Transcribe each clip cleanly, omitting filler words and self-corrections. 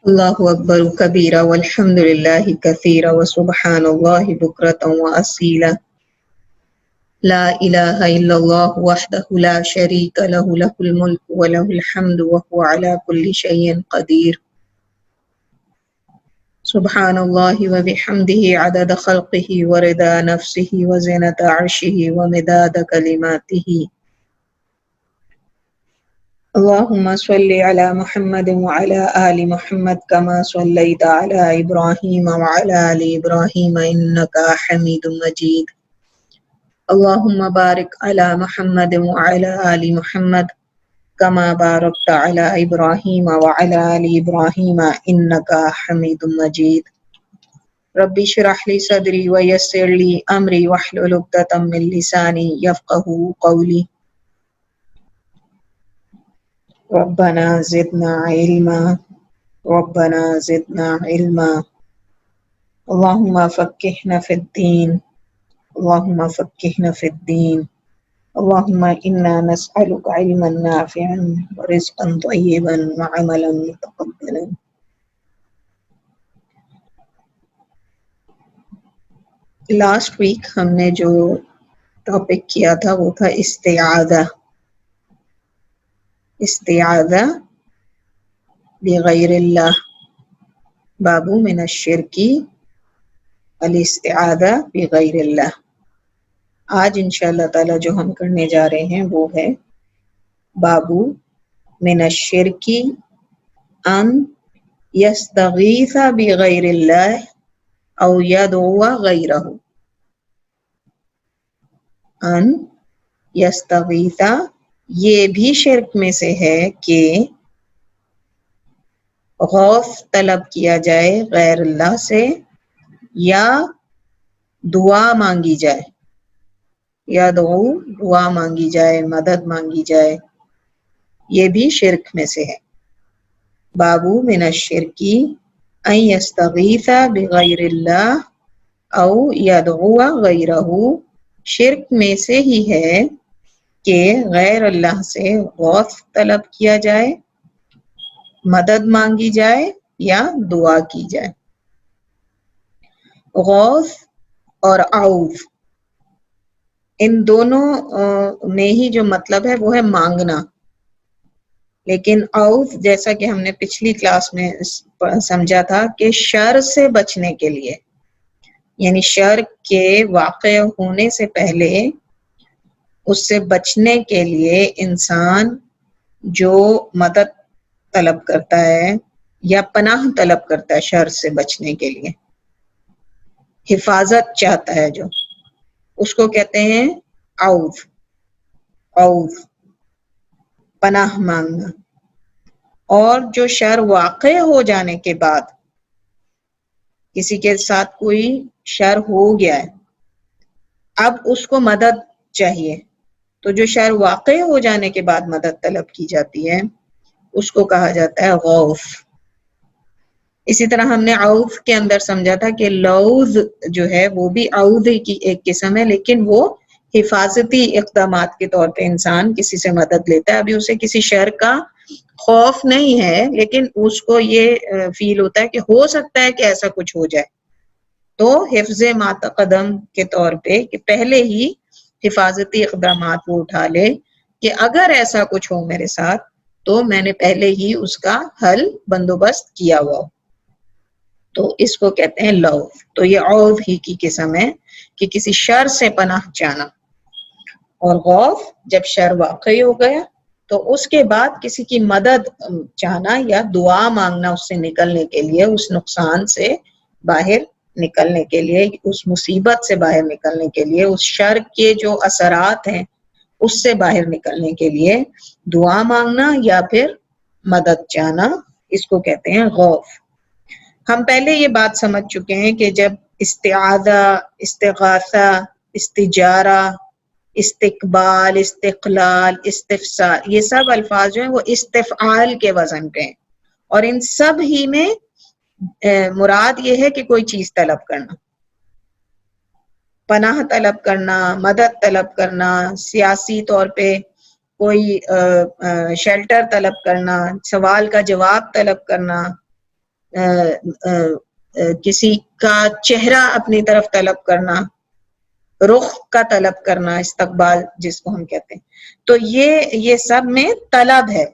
اللہ اکبر کبیرہ والحمد للہ کثیرہ وسبحان اللہ بکرۃ واصیلا لا الہ الا اللہ وحدہ لا شریک لہ لہ الملک ولہ الحمد وہو علی کل شیء قدیر سبحان اللہ وبحمدہ عدد خلقہ ورضا نفسہ وزنۃ عرشہ ومداد کلماتہ اللهم صل على محمد وعلى آل محمد كما صليت على إبراهيم وعلى آل إبراهيم إنك حميد مجيد اللهم بارك على محمد وعلى آل محمد كما باركت على إبراهيم وعلى آل إبراهيم إنك حميد مجيد ربي اشرح لي صدري ويسر لي أمري واحلل عقدة من لساني يفقهوا قولي ربنا زدنا علما ربنا زدنا علما اللهم فقهنا في الدين اللهم فقهنا في الدين اللهم إنا نسألك علما نافعا ورزقا طيبا وعملا متقبلا. لاسٹ ویک ہم نے جو ٹاپک کیا تھا وہ تھا استعاذہ بغیر اللہ، باب من الشرک الاستعاذہ بغیر اللہ. آج انشاءاللہ تعالی جو ہم کرنے جا رہے ہیں وہ ہے باب من الشرک ان یستغیث بغیر اللہ او یدعو غیرہ. ان یستغیث، یہ بھی شرک میں سے ہے کہ غوث طلب کیا جائے غیر اللہ سے یا دعا مانگی جائے، یا دعا مانگی جائے، مدد مانگی جائے، یہ بھی شرک میں سے ہے. باب من الشرک ان یستغیث بغیر اللہ او یدعو غیرہ، شرک میں سے ہی ہے کہ غیر اللہ سے غوث طلب کیا جائے، مدد مانگی جائے یا دعا کی جائے. غوث اور عوض، ان دونوں میں ہی جو مطلب ہے وہ ہے مانگنا، لیکن عوض جیسا کہ ہم نے پچھلی کلاس میں سمجھا تھا کہ شر سے بچنے کے لیے، یعنی شر کے واقع ہونے سے پہلے اس سے بچنے کے لیے انسان جو مدد طلب کرتا ہے یا پناہ طلب کرتا ہے شر سے بچنے کے لیے، حفاظت چاہتا ہے، جو اس کو کہتے ہیں عوض، پناہ مانگنا. اور جو شر واقع ہو جانے کے بعد، کسی کے ساتھ کوئی شر ہو گیا ہے، اب اس کو مدد چاہیے، تو جو شر واقع ہو جانے کے بعد مدد طلب کی جاتی ہے اس کو کہا جاتا ہے غوث. اسی طرح ہم نے عوض کے اندر سمجھا تھا کہ لوز جو ہے وہ بھی عوض کی ایک قسم ہے، لیکن وہ حفاظتی اقدامات کے طور پہ انسان کسی سے مدد لیتا ہے. ابھی اسے کسی شر کا خوف نہیں ہے، لیکن اس کو یہ فیل ہوتا ہے کہ ہو سکتا ہے کہ ایسا کچھ ہو جائے، تو حفظ ما تقدم کے طور پہ کہ پہلے ہی حفاظتی اقدامات وہ اٹھا لے کہ اگر ایسا کچھ ہو میرے ساتھ تو میں نے پہلے ہی اس کا حل بندوبست کیا ہوا ہو، تو اس کو کہتے ہیں لوز. تو یہ عوض ہی کی قسم ہے کہ کسی شر سے پناہ چاہنا. اور غوث جب شر واقع ہو گیا تو اس کے بعد کسی کی مدد چاہنا یا دعا مانگنا اس سے نکلنے کے لیے، اس نقصان سے باہر نکلنے کے لیے، اس مصیبت سے باہر نکلنے کے لیے، اس شر کے جو اثرات ہیں اس سے باہر نکلنے کے لیے دعا مانگنا یا پھر مدد چاہنا، اس کو کہتے ہیں غوث. ہم پہلے یہ بات سمجھ چکے ہیں کہ جب استعاذہ، استغاثہ، استجارہ، استقبال، استقلال، استفسار، یہ سب الفاظ جو ہیں وہ استفعال کے وزن پہ ہیں، اور ان سب ہی میں مراد یہ ہے کہ کوئی چیز طلب کرنا، پناہ طلب کرنا، مدد طلب کرنا، سیاسی طور پہ کوئی شیلٹر طلب کرنا، سوال کا جواب طلب کرنا، کسی کا چہرہ اپنی طرف طلب کرنا، رخ کا طلب کرنا، استقبال جس کو ہم کہتے ہیں، تو یہ سب میں طلب ہے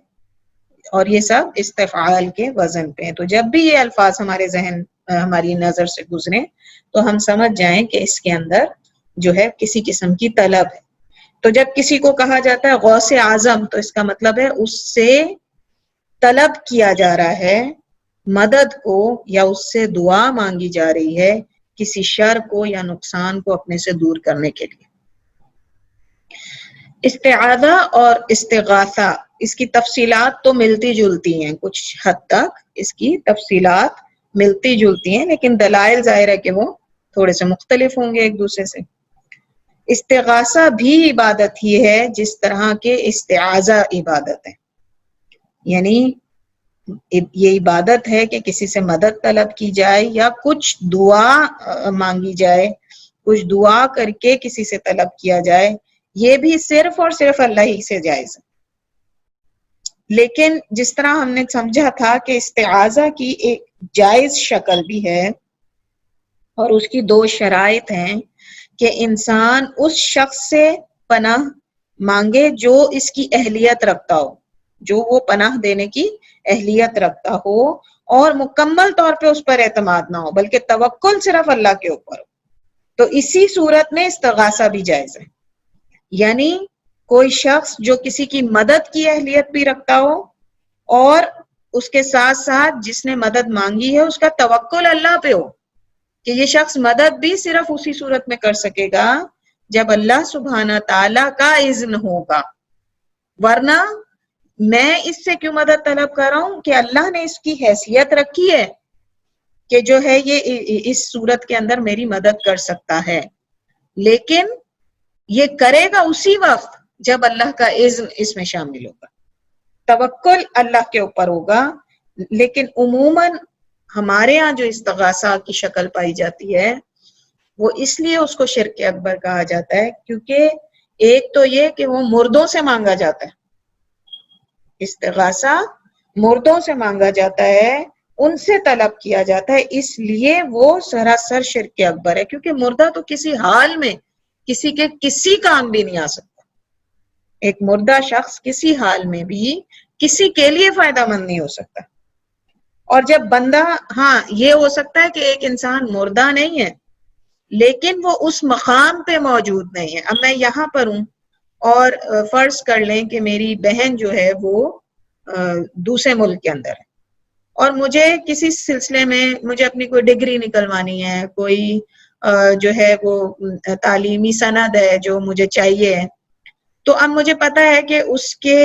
اور یہ سب استفعال کے وزن پہ ہیں. تو جب بھی یہ الفاظ ہمارے ذہن ہماری نظر سے گزریں تو ہم سمجھ جائیں کہ اس کے اندر جو ہے کسی قسم کی طلب ہے. تو جب کسی کو کہا جاتا ہے غوث اعظم تو اس کا مطلب ہے اس سے طلب کیا جا رہا ہے مدد کو، یا اس سے دعا مانگی جا رہی ہے کسی شر کو یا نقصان کو اپنے سے دور کرنے کے لیے. استعاذہ اور استغاثہ اس کی تفصیلات تو ملتی جلتی ہیں، کچھ حد تک اس کی تفصیلات ملتی جلتی ہیں، لیکن دلائل ظاہر ہے کہ وہ تھوڑے سے مختلف ہوں گے ایک دوسرے سے. استغاثہ بھی عبادت ہی ہے جس طرح کے استعاذہ عبادت ہے، یعنی یہ عبادت ہے کہ کسی سے مدد طلب کی جائے یا کچھ دعا مانگی جائے، کچھ دعا کر کے کسی سے طلب کیا جائے، یہ بھی صرف اور صرف اللہ ہی سے جائز ہے. لیکن جس طرح ہم نے سمجھا تھا کہ استعاذہ کی ایک جائز شکل بھی ہے اور اس کی 2 شرائط ہیں کہ انسان اس شخص سے پناہ مانگے جو اس کی اہلیت رکھتا ہو، جو وہ پناہ دینے کی اہلیت رکھتا ہو اور مکمل طور پہ اس پر اعتماد نہ ہو بلکہ توکل صرف اللہ کے اوپر ہو، تو اسی صورت میں استغاثہ بھی جائز ہے. یعنی کوئی شخص جو کسی کی مدد کی اہلیت بھی رکھتا ہو اور اس کے ساتھ ساتھ جس نے مدد مانگی ہے اس کا توکل اللہ پہ ہو کہ یہ شخص مدد بھی صرف اسی صورت میں کر سکے گا جب اللہ سبحانہ تعالی کا اذن ہوگا، ورنہ میں اس سے کیوں مدد طلب کر رہا ہوں کہ اللہ نے اس کی حیثیت رکھی ہے کہ جو ہے یہ اس صورت کے اندر میری مدد کر سکتا ہے، لیکن یہ کرے گا اسی وقت جب اللہ کا اذن اس میں شامل ہوگا. توکل اللہ کے اوپر ہوگا. لیکن عموماً ہمارے ہاں جو استغاثہ کی شکل پائی جاتی ہے وہ اس لیے اس کو شرک اکبر کہا جاتا ہے کیونکہ ایک تو یہ کہ وہ مردوں سے مانگا جاتا ہے، استغاثہ مردوں سے مانگا جاتا ہے، ان سے طلب کیا جاتا ہے، اس لیے وہ سراسر شرک اکبر ہے کیونکہ مردہ تو کسی حال میں کسی کے کسی کام بھی نہیں آ سکتا. ایک مردہ شخص کسی حال میں بھی کسی کے لیے فائدہ مند نہیں ہو سکتا. اور جب بندہ، ہاں یہ ہو سکتا ہے کہ ایک انسان مردہ نہیں ہے لیکن وہ اس مقام پہ موجود نہیں ہے. اب میں یہاں پر ہوں اور فرض کر لیں کہ میری بہن جو ہے وہ دوسرے ملک کے اندر ہے اور مجھے کسی سلسلے میں مجھے اپنی کوئی ڈگری نکلوانی ہے، کوئی جو ہے وہ تعلیمی سند ہے جو مجھے چاہیے، تو اب مجھے پتا ہے کہ اس کے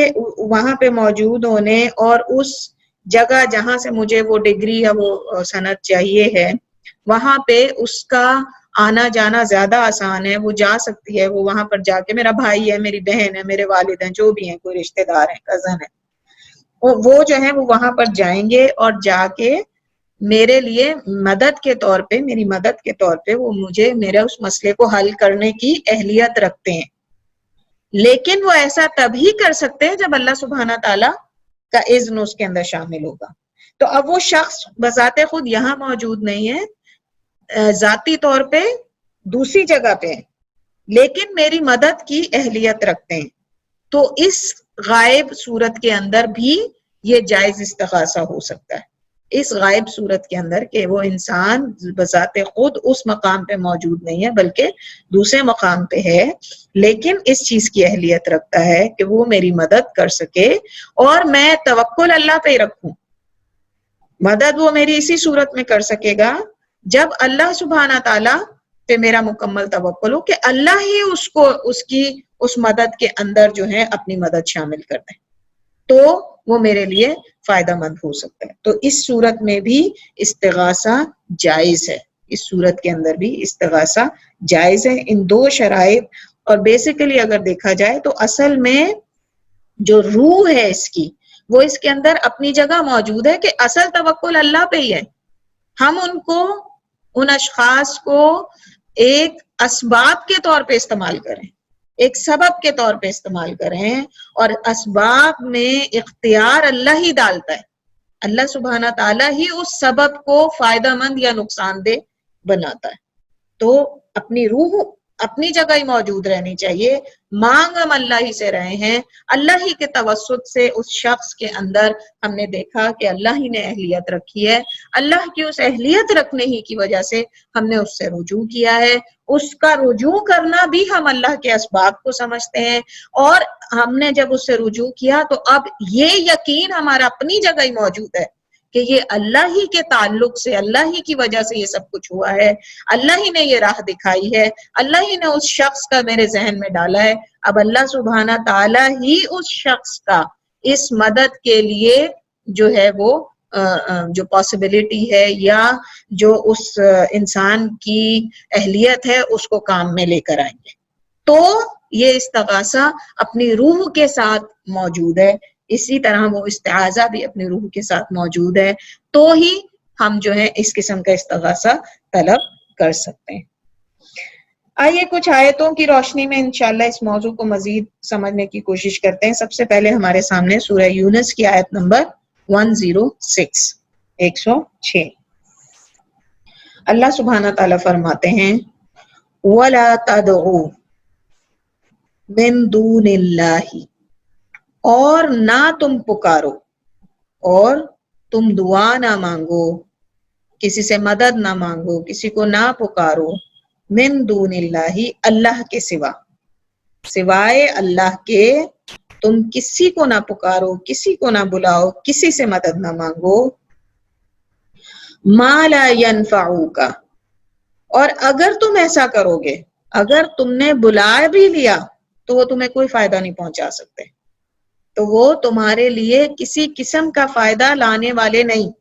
وہاں پہ موجود ہونے اور اس جگہ جہاں سے مجھے وہ ڈگری یا وہ سند چاہیے ہے وہاں پہ اس کا آنا جانا زیادہ آسان ہے. وہ جا سکتی ہے، وہ وہاں پر جا کے، میرا بھائی ہے، میری بہن ہے، میرے والد ہیں، جو بھی ہیں، کوئی رشتہ دار ہیں، کزن ہے، وہ جو ہے وہ وہاں پر جائیں گے اور جا کے میرے لیے مدد کے طور پہ، میری مدد کے طور پہ وہ مجھے میرے اس مسئلے کو حل کرنے کی اہلیت رکھتے ہیں. لیکن وہ ایسا تبھی کر سکتے ہیں جب اللہ سبحانہ تعالیٰ کا اذن اس کے اندر شامل ہوگا. تو اب وہ شخص بذات خود یہاں موجود نہیں ہے، ذاتی طور پہ دوسری جگہ پہ ہے لیکن میری مدد کی اہلیت رکھتے ہیں، تو اس غائب صورت کے اندر بھی یہ جائز استغاثہ ہو سکتا ہے. اس غائب صورت کے اندر کہ وہ انسان بذات خود اس مقام پہ موجود نہیں ہے بلکہ دوسرے مقام پہ ہے لیکن اس چیز کی اہلیت رکھتا ہے کہ وہ میری مدد کر سکے اور میں توکل اللہ پہ ہی رکھوں. مدد وہ میری اسی صورت میں کر سکے گا جب اللہ سبحانہ تعالیٰ پہ میرا مکمل توکل ہو کہ اللہ ہی اس کو اس مدد کے اندر جو ہے اپنی مدد شامل کر دیں تو وہ میرے لیے فائدہ مند ہو سکتا ہے. تو اس صورت میں بھی استغاثہ جائز ہے، اس صورت کے اندر بھی استغاثہ جائز ہے. ان 2 شرائط، اور بیسیکلی اگر دیکھا جائے تو اصل میں جو روح ہے اس کی وہ اس کے اندر اپنی جگہ موجود ہے کہ اصل توکل اللہ پہ ہی ہے. ہم ان اشخاص کو ایک اسباب کے طور پہ استعمال کریں، ایک سبب کے طور پہ استعمال کریں، اور اسباب میں اختیار اللہ ہی ڈالتا ہے. اللہ سبحانہ تعالیٰ ہی اس سبب کو فائدہ مند یا نقصان دہ بناتا ہے. تو اپنی روح اپنی جگہ ہی موجود رہنی چاہیے. مانگ ہم اللہ ہی سے رہے ہیں، اللہ ہی کے توسط سے اس شخص کے اندر ہم نے دیکھا کہ اللہ ہی نے اہلیت رکھی ہے، اللہ کی اس اہلیت رکھنے ہی کی وجہ سے ہم نے اس سے رجوع کیا ہے. اس کا رجوع کرنا بھی ہم اللہ کے اسباب کو سمجھتے ہیں، اور ہم نے جب اس سے رجوع کیا تو اب یہ یقین ہمارا اپنی جگہ ہی موجود ہے کہ یہ اللہ ہی کے تعلق سے، اللہ ہی کی وجہ سے یہ سب کچھ ہوا ہے، اللہ ہی نے یہ راہ دکھائی ہے، اللہ ہی نے اس شخص کا میرے ذہن میں ڈالا ہے. اب اللہ سبحانہ تعالیٰ ہی اس شخص کا اس مدد کے لیے جو ہے وہ جو پاسبلٹی ہے یا جو اس انسان کی اہلیت ہے اس کو کام میں لے کر آئیں گے. تو یہ استغاثہ اپنی روح کے ساتھ موجود ہے، اسی طرح وہ استعاذہ بھی اپنی روح کے ساتھ موجود ہے، تو ہی ہم جو ہے اس قسم کا استغاثہ طلب کر سکتے ہیں. آئیے کچھ آیتوں کی روشنی میں انشاءاللہ اس موضوع کو مزید سمجھنے کی کوشش کرتے ہیں. سب سے پہلے ہمارے سامنے سورہ یونس کی آیت نمبر 106. اللہ سبحانہ تعالیٰ فرماتے ہیں وَلَا تَدْعُوا مِن دُونِ اللَّهِ، اور نہ تم پکارو اور تم دعا نہ مانگو، کسی سے مدد نہ مانگو، کسی کو نہ پکارو، من دون اللہ، اللہ کے سوا، سوائے اللہ کے تم کسی کو نہ پکارو، کسی کو نہ بلاؤ، کسی سے مدد نہ مانگو. ما لا ينفعوک، اور اگر تم ایسا کرو گے، اگر تم نے بلا بھی لیا تو وہ تمہیں کوئی فائدہ نہیں پہنچا سکتے، تو وہ تمہارے لیے کسی قسم کا فائدہ لانے والے نہیں.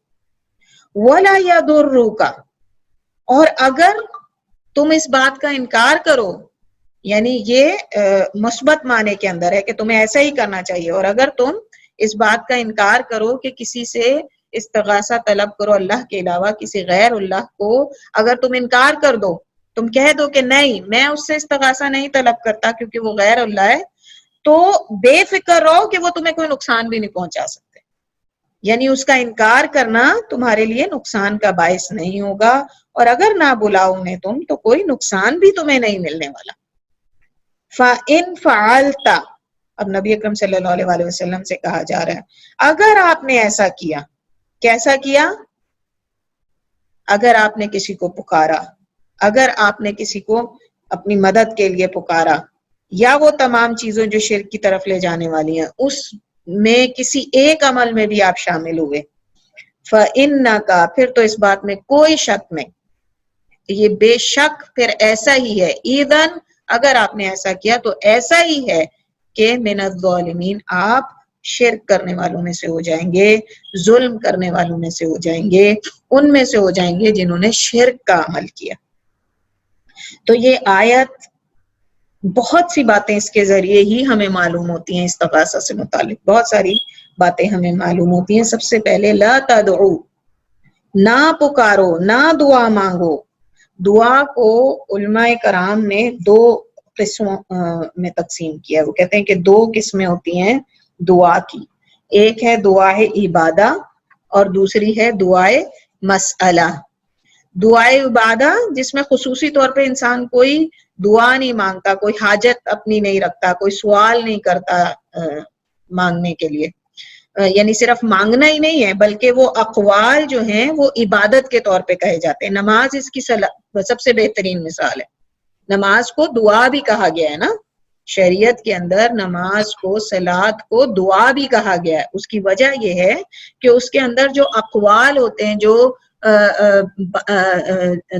وَلَا يَضُرُّوكَ، اور اگر تم اس بات کا انکار کرو، یعنی یہ مثبت معنی کے اندر ہے کہ تمہیں ایسا ہی کرنا چاہیے، اور اگر تم اس بات کا انکار کرو کہ کسی سے استغاثہ طلب کرو اللہ کے علاوہ، کسی غیر اللہ کو اگر تم انکار کر دو، تم کہہ دو کہ نہیں میں اس سے استغاثہ نہیں طلب کرتا کیونکہ وہ غیر اللہ ہے، تو بے فکر رہو کہ وہ تمہیں کوئی نقصان بھی نہیں پہنچا سکتے. یعنی اس کا انکار کرنا تمہارے لیے نقصان کا باعث نہیں ہوگا، اور اگر نہ بلاؤ انہیں تم تو کوئی نقصان بھی تمہیں نہیں ملنے والا. فَإِن فَعَلْتَ، اب نبی اکرم صلی اللہ علیہ وسلم سے کہا جا رہا ہے اگر آپ نے ایسا کیا. کیسا کیا؟ اگر آپ نے کسی کو پکارا، اگر آپ نے کسی کو اپنی مدد کے لیے پکارا، یا وہ تمام چیزیں جو شرک کی طرف لے جانے والی ہیں اس میں کسی ایک عمل میں بھی آپ شامل ہوئے، فَإِنَّكَ، پھر تو اس بات میں کوئی شک نہیں، یہ بے شک پھر ایسا ہی ہے، ایدن، اگر آپ نے ایسا کیا تو ایسا ہی ہے کہ من الظالمین، آپ شرک کرنے والوں میں سے ہو جائیں گے، ظلم کرنے والوں میں سے ہو جائیں گے، ان میں سے ہو جائیں گے جنہوں نے شرک کا عمل کیا. تو یہ آیت بہت سی باتیں اس کے ذریعے ہی ہمیں معلوم ہوتی ہیں، استغاثہ سے متعلق بہت ساری باتیں ہمیں معلوم ہوتی ہیں. سب سے پہلے لا تدعو، نہ پکارو، نہ دعا مانگو. دعا کو علماء کرام نے دو قسموں میں تقسیم کیا. وہ کہتے ہیں کہ دو قسمیں ہوتی ہیں دعا کی، ایک ہے دعائے عبادہ اور دوسری ہے دعائے مسئلہ. دعائے عبادہ جس میں خصوصی طور پہ انسان کوئی دعا نہیں مانگتا، کوئی حاجت اپنی نہیں رکھتا، کوئی سوال نہیں کرتا مانگنے کے لیے، یعنی صرف مانگنا ہی نہیں ہے بلکہ وہ اقوال جو ہیں وہ عبادت کے طور پہ کہے جاتے ہیں. نماز اس کی سب سے بہترین مثال ہے. نماز کو دعا بھی کہا گیا ہے نا، شریعت کے اندر نماز کو، صلات کو دعا بھی کہا گیا ہے. اس کی وجہ یہ ہے کہ اس کے اندر جو اقوال ہوتے ہیں، جو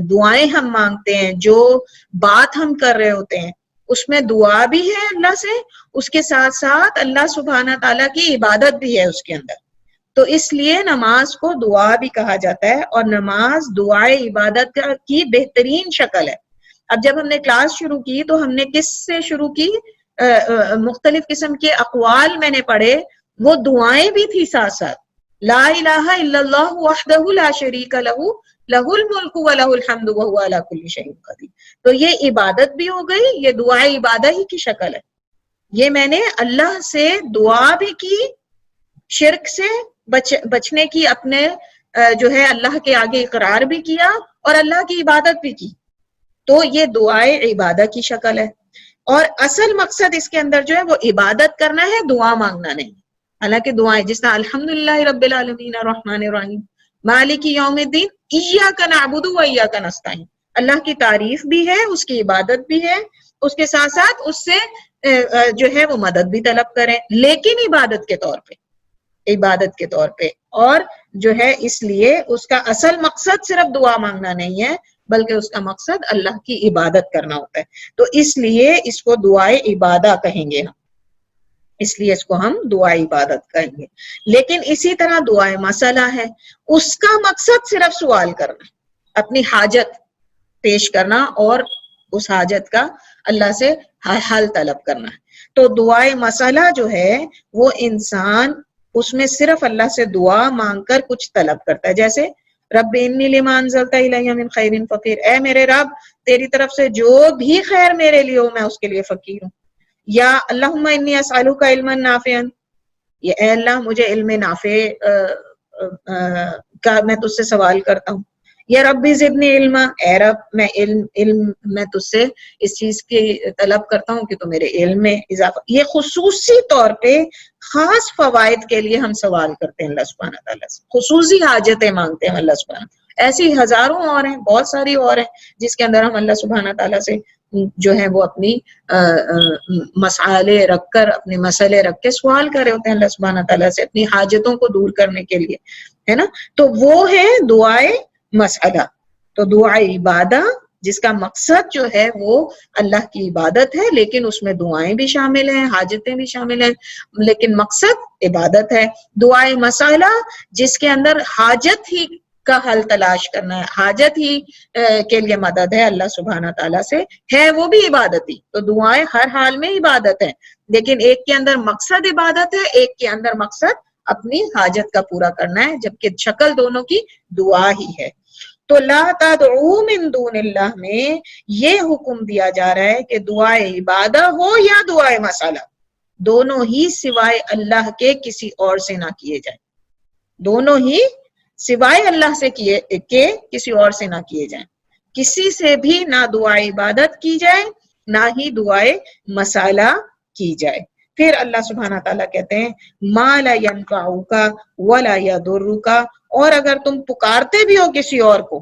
دعائیں ہم مانگتے ہیں، جو بات ہم کر رہے ہوتے ہیں، اس میں دعا بھی ہے اللہ سے، اس کے ساتھ ساتھ اللہ سبحانہ تعالیٰ کی عبادت بھی ہے اس کے اندر. تو اس لیے نماز کو دعا بھی کہا جاتا ہے، اور نماز دعائے عبادت کی بہترین شکل ہے. اب جب ہم نے کلاس شروع کی تو ہم نے کس سے شروع کی؟ مختلف قسم کے اقوال میں نے پڑھے، وہ دعائیں بھی تھی ساتھ ساتھ. لا الہ الا اللہ وحدہ لا شریک لہ لہ الملک ولہ الحمد وہو علی کل شیء قدیر. تو یہ عبادت بھی ہو گئی، یہ دعائے عبادت ہی کی شکل ہے. یہ میں نے اللہ سے دعا بھی کی شرک سے بچنے کی اپنے جو ہے اللہ کے آگے اقرار بھی کیا اور اللہ کی عبادت بھی کی، تو یہ دعائے عبادت کی شکل ہے۔ اور اصل مقصد اس کے اندر جو ہے وہ عبادت کرنا ہے، دعا مانگنا نہیں۔ حالانکہ دعائیں جس طرح الحمدللہ رب العالمین الرحمن الرحیم مالک یوم الدین ایاک نعبد و ایاک نستعین، اللہ کی تعریف بھی ہے، اس کی عبادت بھی ہے، اس کے ساتھ ساتھ اس سے جو ہے وہ مدد بھی طلب کریں، لیکن عبادت کے طور پہ، عبادت کے طور پہ۔ اور جو ہے اس لیے اس کا اصل مقصد صرف دعا مانگنا نہیں ہے، بلکہ اس کا مقصد اللہ کی عبادت کرنا ہوتا ہے، تو اس لیے اس کو دعائے عبادہ کہیں گے ہم، اس لیے اس کو ہم دعائے عبادت کہیں گے۔ لیکن اسی طرح دعائے مسئلہ ہے، اس کا مقصد صرف سوال کرنا، اپنی حاجت پیش کرنا اور اس حاجت کا اللہ سے حل طلب کرنا ہے۔ تو دعائے مسئلہ جو ہے وہ انسان اس میں صرف اللہ سے دعا مانگ کر کچھ طلب کرتا ہے، جیسے رب انی لما انزلت الی من خیر فقیر، اے میرے رب تیری طرف سے جو بھی خیر میرے لیے ہو میں اس کے لیے فقیر ہوں۔ یا اللہم انی اسألک علما نافعا، یہ اے اللہ مجھے علم نافع کا میں تجھ سے سوال کرتا ہوں۔ یا ربی زدنی علما، اے رب میں علم میں تجھ سے اس چیز کی طلب کرتا ہوں کہ تو میرے علم میں اضافہ۔ یہ خصوصی طور پہ خاص فوائد کے لیے ہم سوال کرتے ہیں اللہ سبحانہ تعالیٰ سے، خصوصی حاجتیں مانگتے ہیں اللہ سبحانہ۔ ایسی ہزاروں اور ہیں، بہت ساری اور ہیں جس کے اندر ہم اللہ سبحانہ تعالیٰ سے جو ہے وہ اپنی مسئلے رکھ کر، اپنے مسئلے رکھ کے سوال کر رہے ہوتے ہیں اللہ سبحانہ تعالیٰ سے اپنی حاجتوں کو دور کرنے کے لیے، ہے نا۔ تو وہ ہے دعائے مسئلہ۔ تو دعائے عبادہ جس کا مقصد جو ہے وہ اللہ کی عبادت ہے، لیکن اس میں دعائیں بھی شامل ہیں، حاجتیں بھی شامل ہیں، لیکن مقصد عبادت ہے۔ دعائے مسئلہ جس کے اندر حاجت ہی کا حل تلاش کرنا ہے، حاجت ہی کے لیے مدد ہے اللہ سبحانہ تعالیٰ سے، ہے وہ بھی عبادت ہی۔ تو دعائیں ہر حال میں عبادت ہے، لیکن ایک کے اندر مقصد عبادت ہے، ایک کے اندر مقصد اپنی حاجت کا پورا کرنا ہے، جبکہ شکل دونوں کی دعا ہی ہے۔ تو لا تدعو من دون اللہ میں یہ حکم دیا جا رہا ہے کہ دعائے عبادہ ہو یا دعائے مسئلہ، دونوں ہی سوائے اللہ کے کسی اور سے نہ کیے جائیں، دونوں ہی سوائے اللہ سے کہ کسی اور سے نہ کیے جائیں، کسی سے بھی نہ دعائے عبادت کی جائے نہ ہی دعائے مسئلہ کی جائے۔ پھر اللہ سبحانہ تعالیٰ کہتے ہیں ما لا ينفعک ولا یضرک، اور اگر تم پکارتے بھی ہو کسی اور کو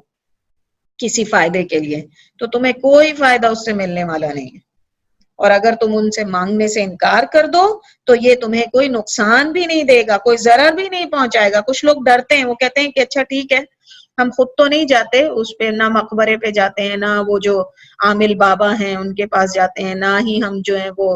کسی فائدے کے لیے تو تمہیں کوئی فائدہ اس سے ملنے والا نہیں ہے، اور اگر تم ان سے مانگنے سے انکار کر دو تو یہ تمہیں کوئی نقصان بھی نہیں دے گا، کوئی ضرر بھی نہیں پہنچائے گا۔ کچھ لوگ ڈرتے ہیں، وہ کہتے ہیں کہ اچھا ٹھیک ہے ہم خود تو نہیں جاتے اس پہ، نہ مقبرے پہ جاتے ہیں، نہ وہ جو عامل بابا ہیں ان کے پاس جاتے ہیں، نہ ہی ہم جو ہے وہ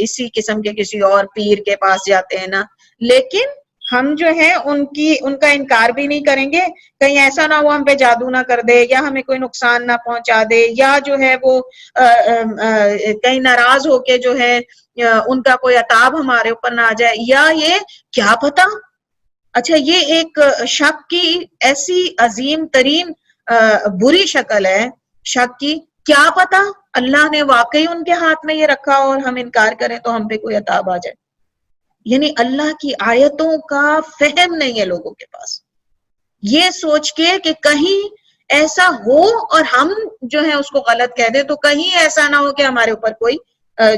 اسی قسم کے کسی اور پیر کے پاس جاتے ہیں، نہ، لیکن ہم جو ہے ان کا انکار بھی نہیں کریں گے، کہیں ایسا نہ ہو ہم پہ جادو نہ کر دے یا ہمیں کوئی نقصان نہ پہنچا دے، یا جو ہے وہ کہیں ناراض ہو کے جو ہے ان کا کوئی عتاب ہمارے اوپر نہ آ جائے، یا یہ کیا پتا۔ اچھا یہ ایک شک کی ایسی عظیم ترین بری شکل ہے شک کی، کیا پتا اللہ نے واقعی ان کے ہاتھ میں یہ رکھا اور ہم انکار کریں تو ہم پہ کوئی عتاب آ جائے۔ یعنی اللہ کی آیتوں کا فہم نہیں ہے لوگوں کے پاس، یہ سوچ کے کہ کہیں ایسا ہو اور ہم جو ہے اس کو غلط کہہ دیں تو کہیں ایسا نہ ہو کہ ہمارے اوپر کوئی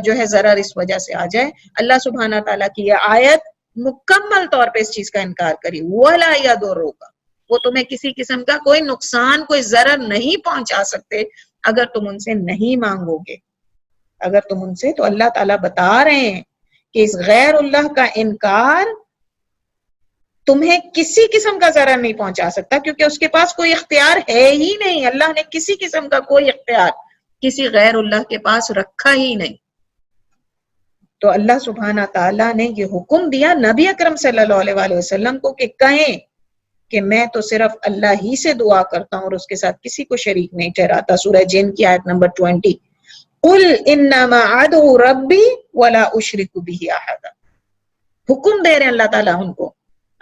جو ہے ضرر اس وجہ سے آ جائے۔ اللہ سبحانہ تعالیٰ کی یہ آیت مکمل طور پہ اس چیز کا انکار کری، وَلَا يَضُرُّكَ، وہ تمہیں کسی قسم کا کوئی نقصان کوئی ضرر نہیں پہنچا سکتے اگر تم ان سے نہیں مانگو گے، اگر تم ان سے۔ تو اللہ تعالیٰ بتا رہے ہیں کہ اس غیر اللہ کا انکار تمہیں کسی قسم کا ضرر نہیں پہنچا سکتا، کیونکہ اس کے پاس کوئی اختیار ہے ہی نہیں، اللہ نے کسی قسم کا کوئی اختیار کسی غیر اللہ کے پاس رکھا ہی نہیں۔ تو اللہ سبحانہ تعالیٰ نے یہ حکم دیا نبی اکرم صلی اللہ علیہ وآلہ وسلم کو کہ کہیں کہ میں تو صرف اللہ ہی سے دعا کرتا ہوں اور اس کے ساتھ کسی کو شریک نہیں ٹھہراتا۔ سورہ جن کی آیت نمبر 20، قُلْ إِنَّمَا أَدْعُو رَبِّي وَلَا أُشْرِكُ بِهِ أَحَدًا، حکم دے رہے ہیں اللہ تعالیٰ ان کو،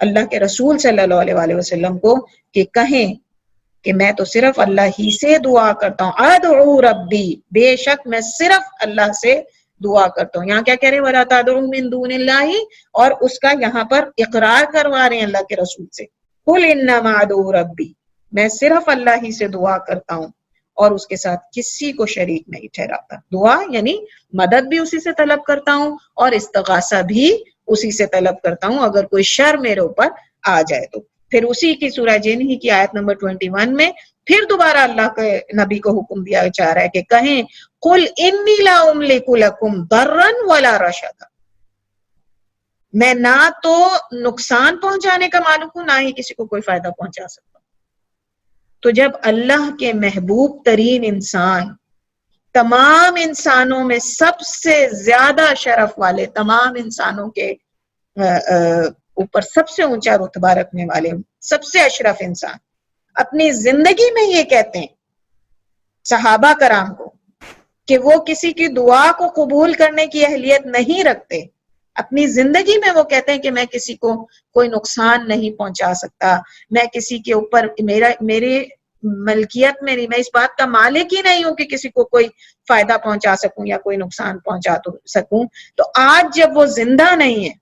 اللہ کے رسول صلی اللہ علیہ وآلہ وسلم کو، کہ کہیں کہ میں تو صرف اللہ ہی سے دعا کرتا ہوں، ادعو ربی، بے شک میں صرف اللہ سے دعا کرتا ہوں. یہاں کیا کہہ رہے ہیں وَلَا تَدْعُوا مِن دُونِ اللَّهِ, اور اس کا یہاں پر اقرار کروا رہے ہیں اللہ کے رسول سے. قُلْ إِنَّمَا أَدْعُو رَبِّي, میں صرف اللہ ہی سے دعا کرتا ہوں اور اس کے ساتھ کسی کو شریک نہیں ٹھہراتا. دعا یعنی مدد بھی اسی سے طلب کرتا ہوں اور استغاثہ بھی اسی سے طلب کرتا ہوں اگر کوئی شر میرے اوپر آ جائے تو. پھر اسی کی سورہ جن ہی کی آیت نمبر 21 میں پھر دوبارہ اللہ کے نبی کو حکم دیا جا رہا ہے کہ کہیں قُلْ إِنِّي لَا أَمْلِكُ لَكُمْ ضَرًّا وَلَا رَشَدًا, میں نہ تو نقصان پہنچانے کا مالک ہوں نہ ہی کسی کو کوئی فائدہ پہنچا سکتا ہوں. تو جب اللہ کے محبوب ترین انسان, تمام انسانوں میں سب سے زیادہ شرف والے, تمام انسانوں کے اوپر سب سے اونچا رتبہ رکھنے والے, سب سے اشرف انسان, اپنی زندگی میں یہ کہتے ہیں صحابہ کرام کو کہ وہ کسی کی دعا کو قبول کرنے کی اہلیت نہیں رکھتے. اپنی زندگی میں وہ کہتے ہیں کہ میں کسی کو کوئی نقصان نہیں پہنچا سکتا, میں کسی کے اوپر میری ملکیت میں نہیں, میں اس بات کا مالک ہی نہیں ہوں کہ کسی کو کوئی فائدہ پہنچا سکوں یا کوئی نقصان پہنچا سکوں. تو آج جب وہ زندہ نہیں ہے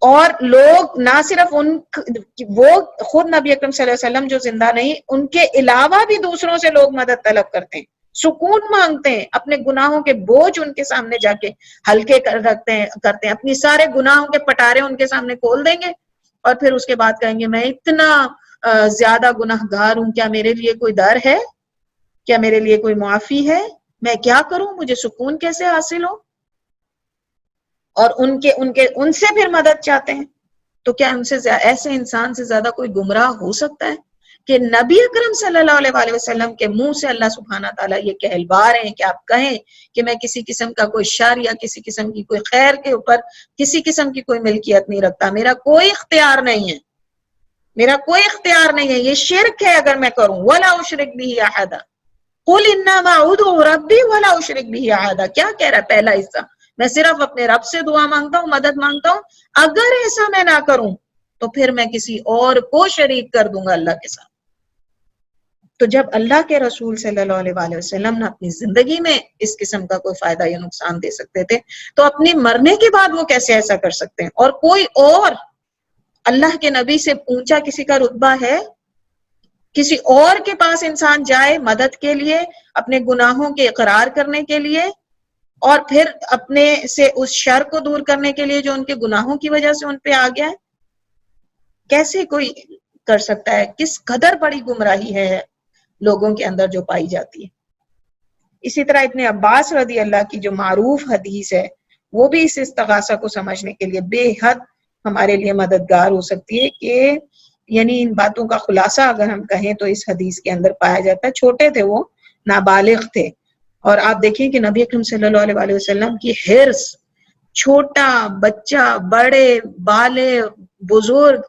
اور لوگ نہ صرف وہ خود نبی اکرم صلی اللہ علیہ وسلم جو زندہ نہیں, ان کے علاوہ بھی دوسروں سے لوگ مدد طلب کرتے ہیں, سکون مانگتے ہیں, اپنے گناہوں کے بوجھ ان کے سامنے جا کے ہلکے کرتے ہیں, اپنی سارے گناہوں کے پٹارے ان کے سامنے کھول دیں گے اور پھر اس کے بعد کہیں گے میں اتنا زیادہ گناہگار ہوں, کیا میرے لیے کوئی در ہے, کیا میرے لیے کوئی معافی ہے, میں کیا کروں, مجھے سکون کیسے حاصل ہو, اور ان سے پھر مدد چاہتے ہیں. تو کیا ان سے ایسے انسان سے زیادہ کوئی گمراہ ہو سکتا ہے کہ نبی اکرم صلی اللہ علیہ وسلم کے منہ سے اللہ سبحانہ تعالیٰ یہ کہلوا رہے ہیں کہ آپ کہیں کہ میں کسی قسم کا کوئی شر یا کسی قسم کی کوئی خیر کے اوپر کسی قسم کی کوئی ملکیت نہیں رکھتا, میرا کوئی اختیار نہیں ہے, میرا کوئی اختیار نہیں ہے, یہ شرک ہے اگر میں کروں. وَلَا أُشْرِكْ بِهِ أَحَدًا قُلْ إِنَّمَا أَدْعُو رَبِّي وَلَا أُشْرِكْ بِهِ أَحَدًا. کیا کہہ رہا ہے پہلا حصہ, میں صرف اپنے رب سے دعا مانگتا ہوں, مدد مانگتا ہوں, اگر ایسا میں نہ کروں تو پھر میں کسی اور کو شریک کر دوں گا اللہ کے ساتھ. تو جب اللہ کے رسول صلی اللہ علیہ وسلم نے اپنی زندگی میں اس قسم کا کوئی فائدہ یا نقصان دے سکتے تھے تو اپنی مرنے کے بعد وہ کیسے ایسا کر سکتے ہیں؟ اور کوئی اور اللہ کے نبی سے اونچا کسی کا رتبہ ہے؟ کسی اور کے پاس انسان جائے مدد کے لیے, اپنے گناہوں کے اقرار کرنے کے لیے, اور پھر اپنے سے اس شر کو دور کرنے کے لیے جو ان کے گناہوں کی وجہ سے ان پہ آ گیا ہے, کیسے کوئی کر سکتا ہے؟ کس قدر بڑی گمراہی ہے لوگوں کے اندر جو پائی جاتی ہے. اسی طرح ابن عباس رضی اللہ کی جو معروف حدیث ہے وہ بھی اس استغاثہ کو سمجھنے کے لیے بے حد ہمارے لیے مددگار ہو سکتی ہے کہ یعنی ان باتوں کا خلاصہ اگر ہم کہیں تو اس حدیث کے اندر پایا جاتا ہے. چھوٹے تھے وہ, نابالغ تھے, اور آپ دیکھیں کہ نبی اکرم صلی اللہ علیہ وسلم کی حرص, چھوٹا بچہ, بڑے بالغ بزرگ,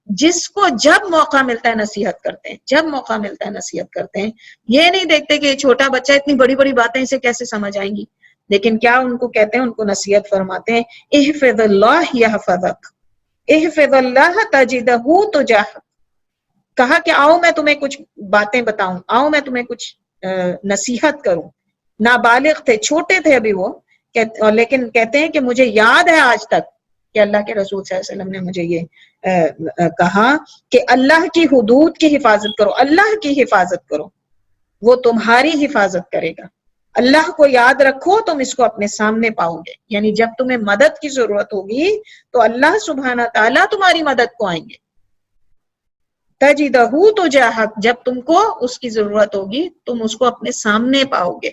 جس کو جب موقع ملتا ہے نصیحت کرتے ہیں, جب موقع ملتا ہے نصیحت کرتے ہیں. یہ نہیں دیکھتے کہ یہ چھوٹا بچہ اتنی بڑی بڑی باتیں اسے کیسے سمجھ آئیں گی, لیکن کیا ان کو کہتے ہیں, ان کو نصیحت فرماتے ہیں احفظ اللہ یحفظک, احفظ اللہ تجدہ تجاہک. کہا کہ آؤ میں تمہیں کچھ باتیں بتاؤں, آؤ میں تمہیں کچھ نصیحت کروں. نابالغ تھے, چھوٹے تھے ابھی وہ, لیکن کہتے ہیں کہ مجھے یاد ہے آج تک کہ اللہ کے رسول صلی اللہ علیہ وسلم نے مجھے یہ کہا کہ اللہ کی حدود کی حفاظت کرو, اللہ کی حفاظت کرو, وہ تمہاری حفاظت کرے گا. اللہ کو یاد رکھو, تم اس کو اپنے سامنے پاؤ گے. یعنی جب تمہیں مدد کی ضرورت ہوگی تو اللہ سبحانہ تعالیٰ تمہاری مدد کو آئیں گے. تجدہ تجاہک, جب تم کو اس کی ضرورت ہوگی تم اس کو اپنے سامنے پاؤ گے.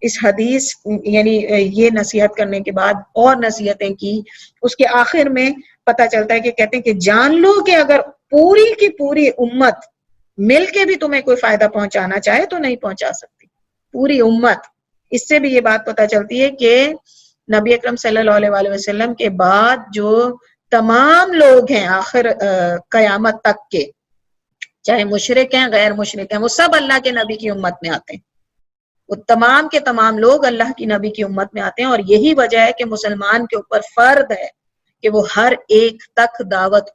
اس حدیث یعنی یہ نصیحت کرنے کے بعد اور نصیحتیں کی. اس کے آخر میں پتہ چلتا ہے کہ کہتے ہیں کہ جان لو کہ اگر پوری کی پوری امت مل کے بھی تمہیں کوئی فائدہ پہنچانا چاہے تو نہیں پہنچا سکتی, پوری امت. اس سے بھی یہ بات پتہ چلتی ہے کہ نبی اکرم صلی اللہ علیہ وسلم کے بعد جو تمام لوگ ہیں آخر قیامت تک کے, چاہے مشرک ہیں غیر مشرک ہیں, وہ سب اللہ کے نبی کی امت میں آتے ہیں. وہ تمام کے تمام لوگ اللہ کی نبی کی امت میں آتے ہیں, اور یہی وجہ ہے کہ مسلمان کے اوپر فرض ہے کہ وہ ہر ایک تک دعوت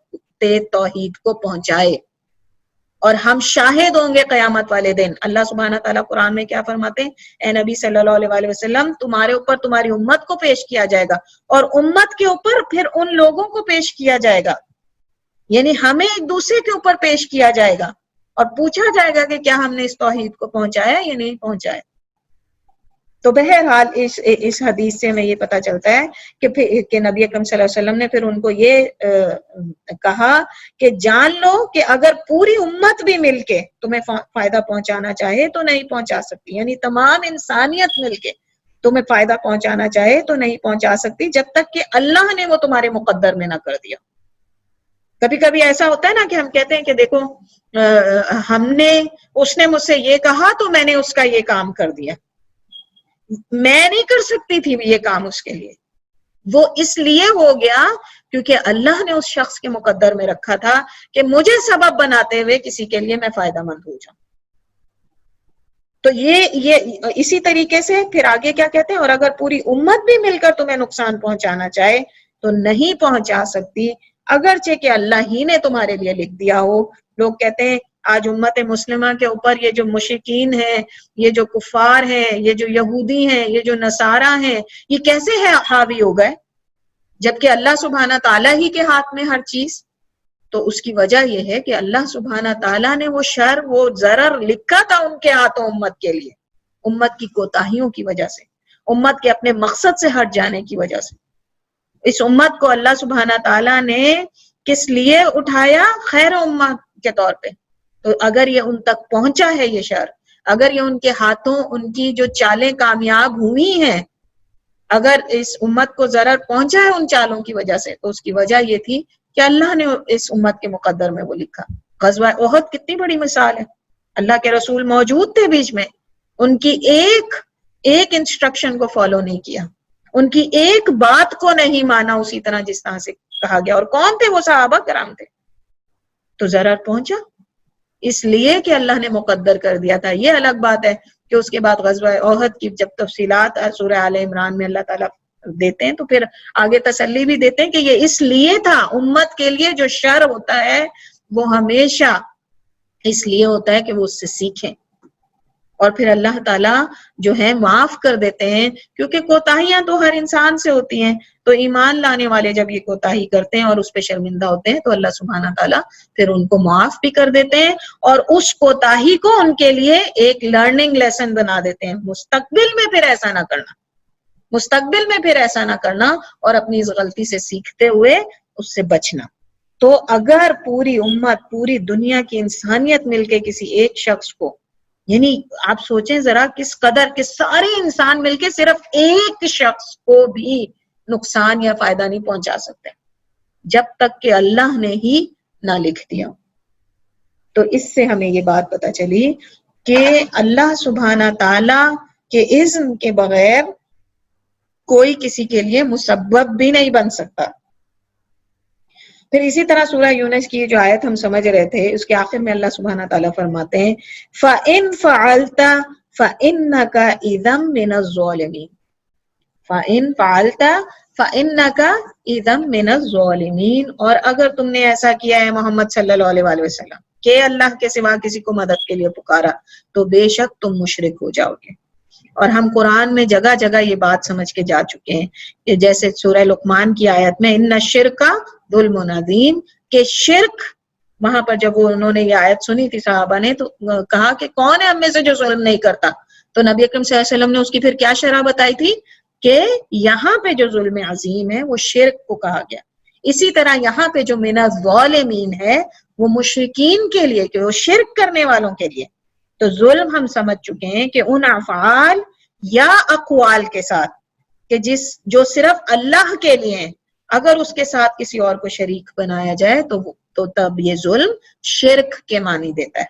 توحید کو پہنچائے, اور ہم شاہد ہوں گے قیامت والے دن. اللہ سبحانہ تعالیٰ قرآن میں کیا فرماتے ہیں؟ اے نبی صلی اللہ علیہ وسلم تمہارے اوپر تمہاری امت کو پیش کیا جائے گا اور امت کے اوپر پھر ان لوگوں کو پیش کیا جائے گا، یعنی ہمیں ایک دوسرے کے اوپر پیش کیا جائے گا اور پوچھا جائے گا کہ کیا ہم نے اس توحید کو پہنچایا یا نہیں پہنچایا. تو بہرحال اس حدیث سے ہمیں یہ پتہ چلتا ہے کہ نبی اکرم صلی اللہ علیہ وسلم نے پھر ان کو یہ کہا کہ جان لو کہ اگر پوری امت بھی مل کے تمہیں فائدہ پہنچانا چاہے تو نہیں پہنچا سکتی، یعنی تمام انسانیت مل کے تمہیں فائدہ پہنچانا چاہے تو نہیں پہنچا سکتی جب تک کہ اللہ نے وہ تمہارے مقدر میں نہ کر دیا. کبھی کبھی ایسا ہوتا ہے نا کہ ہم کہتے ہیں کہ دیکھو اس نے مجھ سے یہ کہا تو میں نے اس کا یہ کام کر دیا. میں نہیں کر سکتی تھی یہ کام اس کے لیے، وہ اس لیے ہو گیا کیونکہ اللہ نے اس شخص کے مقدر میں رکھا تھا کہ مجھے سبب بناتے ہوئے کسی کے لیے میں فائدہ مند ہو جاؤں. تو یہ اسی طریقے سے پھر آگے کیا کہتے ہیں؟ اور اگر پوری امت بھی مل کر تمہیں نقصان پہنچانا چاہے تو نہیں پہنچا سکتی اگرچہ کہ اللہ ہی نے تمہارے لیے لکھ دیا ہو. لوگ کہتے ہیں آج امت مسلمہ کے اوپر یہ جو مشرکین ہیں، یہ جو کفار ہیں، یہ جو یہودی ہیں، یہ جو نصارہ ہیں، یہ کیسے حاوی ہو گئے جبکہ اللہ سبحانہ تعالیٰ ہی کے ہاتھ میں ہر چیز. تو اس کی وجہ یہ ہے کہ اللہ سبحانہ تعالیٰ نے وہ شر، وہ ضرر لکھا تھا ان کے ہاتھوں امت کے لیے، امت کی کوتاہیوں کی وجہ سے، امت کے اپنے مقصد سے ہٹ جانے کی وجہ سے. اس امت کو اللہ سبحانہ تعالیٰ نے کس لیے اٹھایا؟ خیر امت کے طور پہ. تو اگر یہ ان تک پہنچا ہے یہ شر، اگر یہ ان کے ہاتھوں ان کی جو چالیں کامیاب ہوئی ہیں، اگر اس امت کو ضرر پہنچا ہے ان چالوں کی وجہ سے، تو اس کی وجہ یہ تھی کہ اللہ نے اس امت کے مقدر میں وہ لکھا. غزوہ احد کتنی بڑی مثال ہے، اللہ کے رسول موجود تھے بیچ میں، ان کی ایک انسٹرکشن کو فالو نہیں کیا، ان کی ایک بات کو نہیں مانا اسی طرح جس طرح سے کہا گیا. اور کون تھے وہ؟ صحابہ کرام تھے. تو ضرر پہنچا اس لیے کہ اللہ نے مقدر کر دیا تھا. یہ الگ بات ہے کہ اس کے بعد غزوہ احد کی جب تفصیلات سورہ آل عمران میں اللہ تعالیٰ دیتے ہیں تو پھر آگے تسلی بھی دیتے ہیں کہ یہ اس لیے تھا، امت کے لیے جو شر ہوتا ہے وہ ہمیشہ اس لیے ہوتا ہے کہ وہ اس سے سیکھیں، اور پھر اللہ تعالیٰ جو ہے معاف کر دیتے ہیں، کیونکہ کوتاہیاں تو ہر انسان سے ہوتی ہیں. تو ایمان لانے والے جب یہ کوتاہی کرتے ہیں اور اس پہ شرمندہ ہوتے ہیں تو اللہ سبحانہ تعالیٰ پھر ان کو معاف بھی کر دیتے ہیں اور اس کوتاہی کو ان کے لیے ایک لرننگ لیسن بنا دیتے ہیں. مستقبل میں پھر ایسا نہ کرنا، مستقبل میں پھر ایسا نہ کرنا اور اپنی اس غلطی سے سیکھتے ہوئے اس سے بچنا. تو اگر پوری امت، پوری دنیا کی انسانیت مل کے کسی ایک شخص کو، یعنی آپ سوچیں ذرا کس قدر کہ سارے انسان مل کے صرف ایک شخص کو بھی نقصان یا فائدہ نہیں پہنچا سکتے جب تک کہ اللہ نے ہی نہ لکھ دیا. تو اس سے ہمیں یہ بات پتہ چلی کہ اللہ سبحانہ تعالی کے اذن کے بغیر کوئی کسی کے لیے مسبب بھی نہیں بن سکتا. پھر اسی طرح سورہ یونس کی جو آیت ہم سمجھ رہے تھے، اس کے آخر میں اللہ سبحانہ تعالیٰ فرماتے ہیں فَإِن فَعَلْتَ فَإِنَّكَ إِذًا مِّنَ الظَّالِمِينَ. فَإِن فَعَلْتَ فَإِنَّكَ إِذًا مِّنَ الظَّالِمِينَ. اور اگر تم نے ایسا کیا ہے محمد صلی اللہ علیہ وآلہ وسلم کہ اللہ کے سوا کسی کو مدد کے لیے پکارا تو بے شک تم مشرک ہو جاؤ گے. اور ہم قرآن میں جگہ جگہ یہ بات سمجھ کے جا چکے ہیں کہ جیسے سورہ لقمان کی آیت میں ان الشرک ظلم عظیم، کہ شرک، وہاں پر جب انہوں نے یہ آیت سنی تھی صحابہ نے تو کہا کہ کون ہے ہم میں سے جو ظلم نہیں کرتا، تو نبی اکرم صلی اللہ علیہ وسلم نے اس کی پھر کیا شرح بتائی تھی کہ یہاں پہ جو ظلم عظیم ہے وہ شرک کو کہا گیا. اسی طرح یہاں پہ جو من الظالمین ہے وہ مشرکین کے لیے، کہ وہ شرک کرنے والوں کے لیے. تو ظلم ہم سمجھ چکے ہیں کہ ان افعال یا اقوال کے ساتھ کہ جو صرف اللہ کے لیے ہیں، اگر اس کے ساتھ کسی اور کو شریک بنایا جائے تو تب یہ ظلم شرک کے معنی دیتا ہے.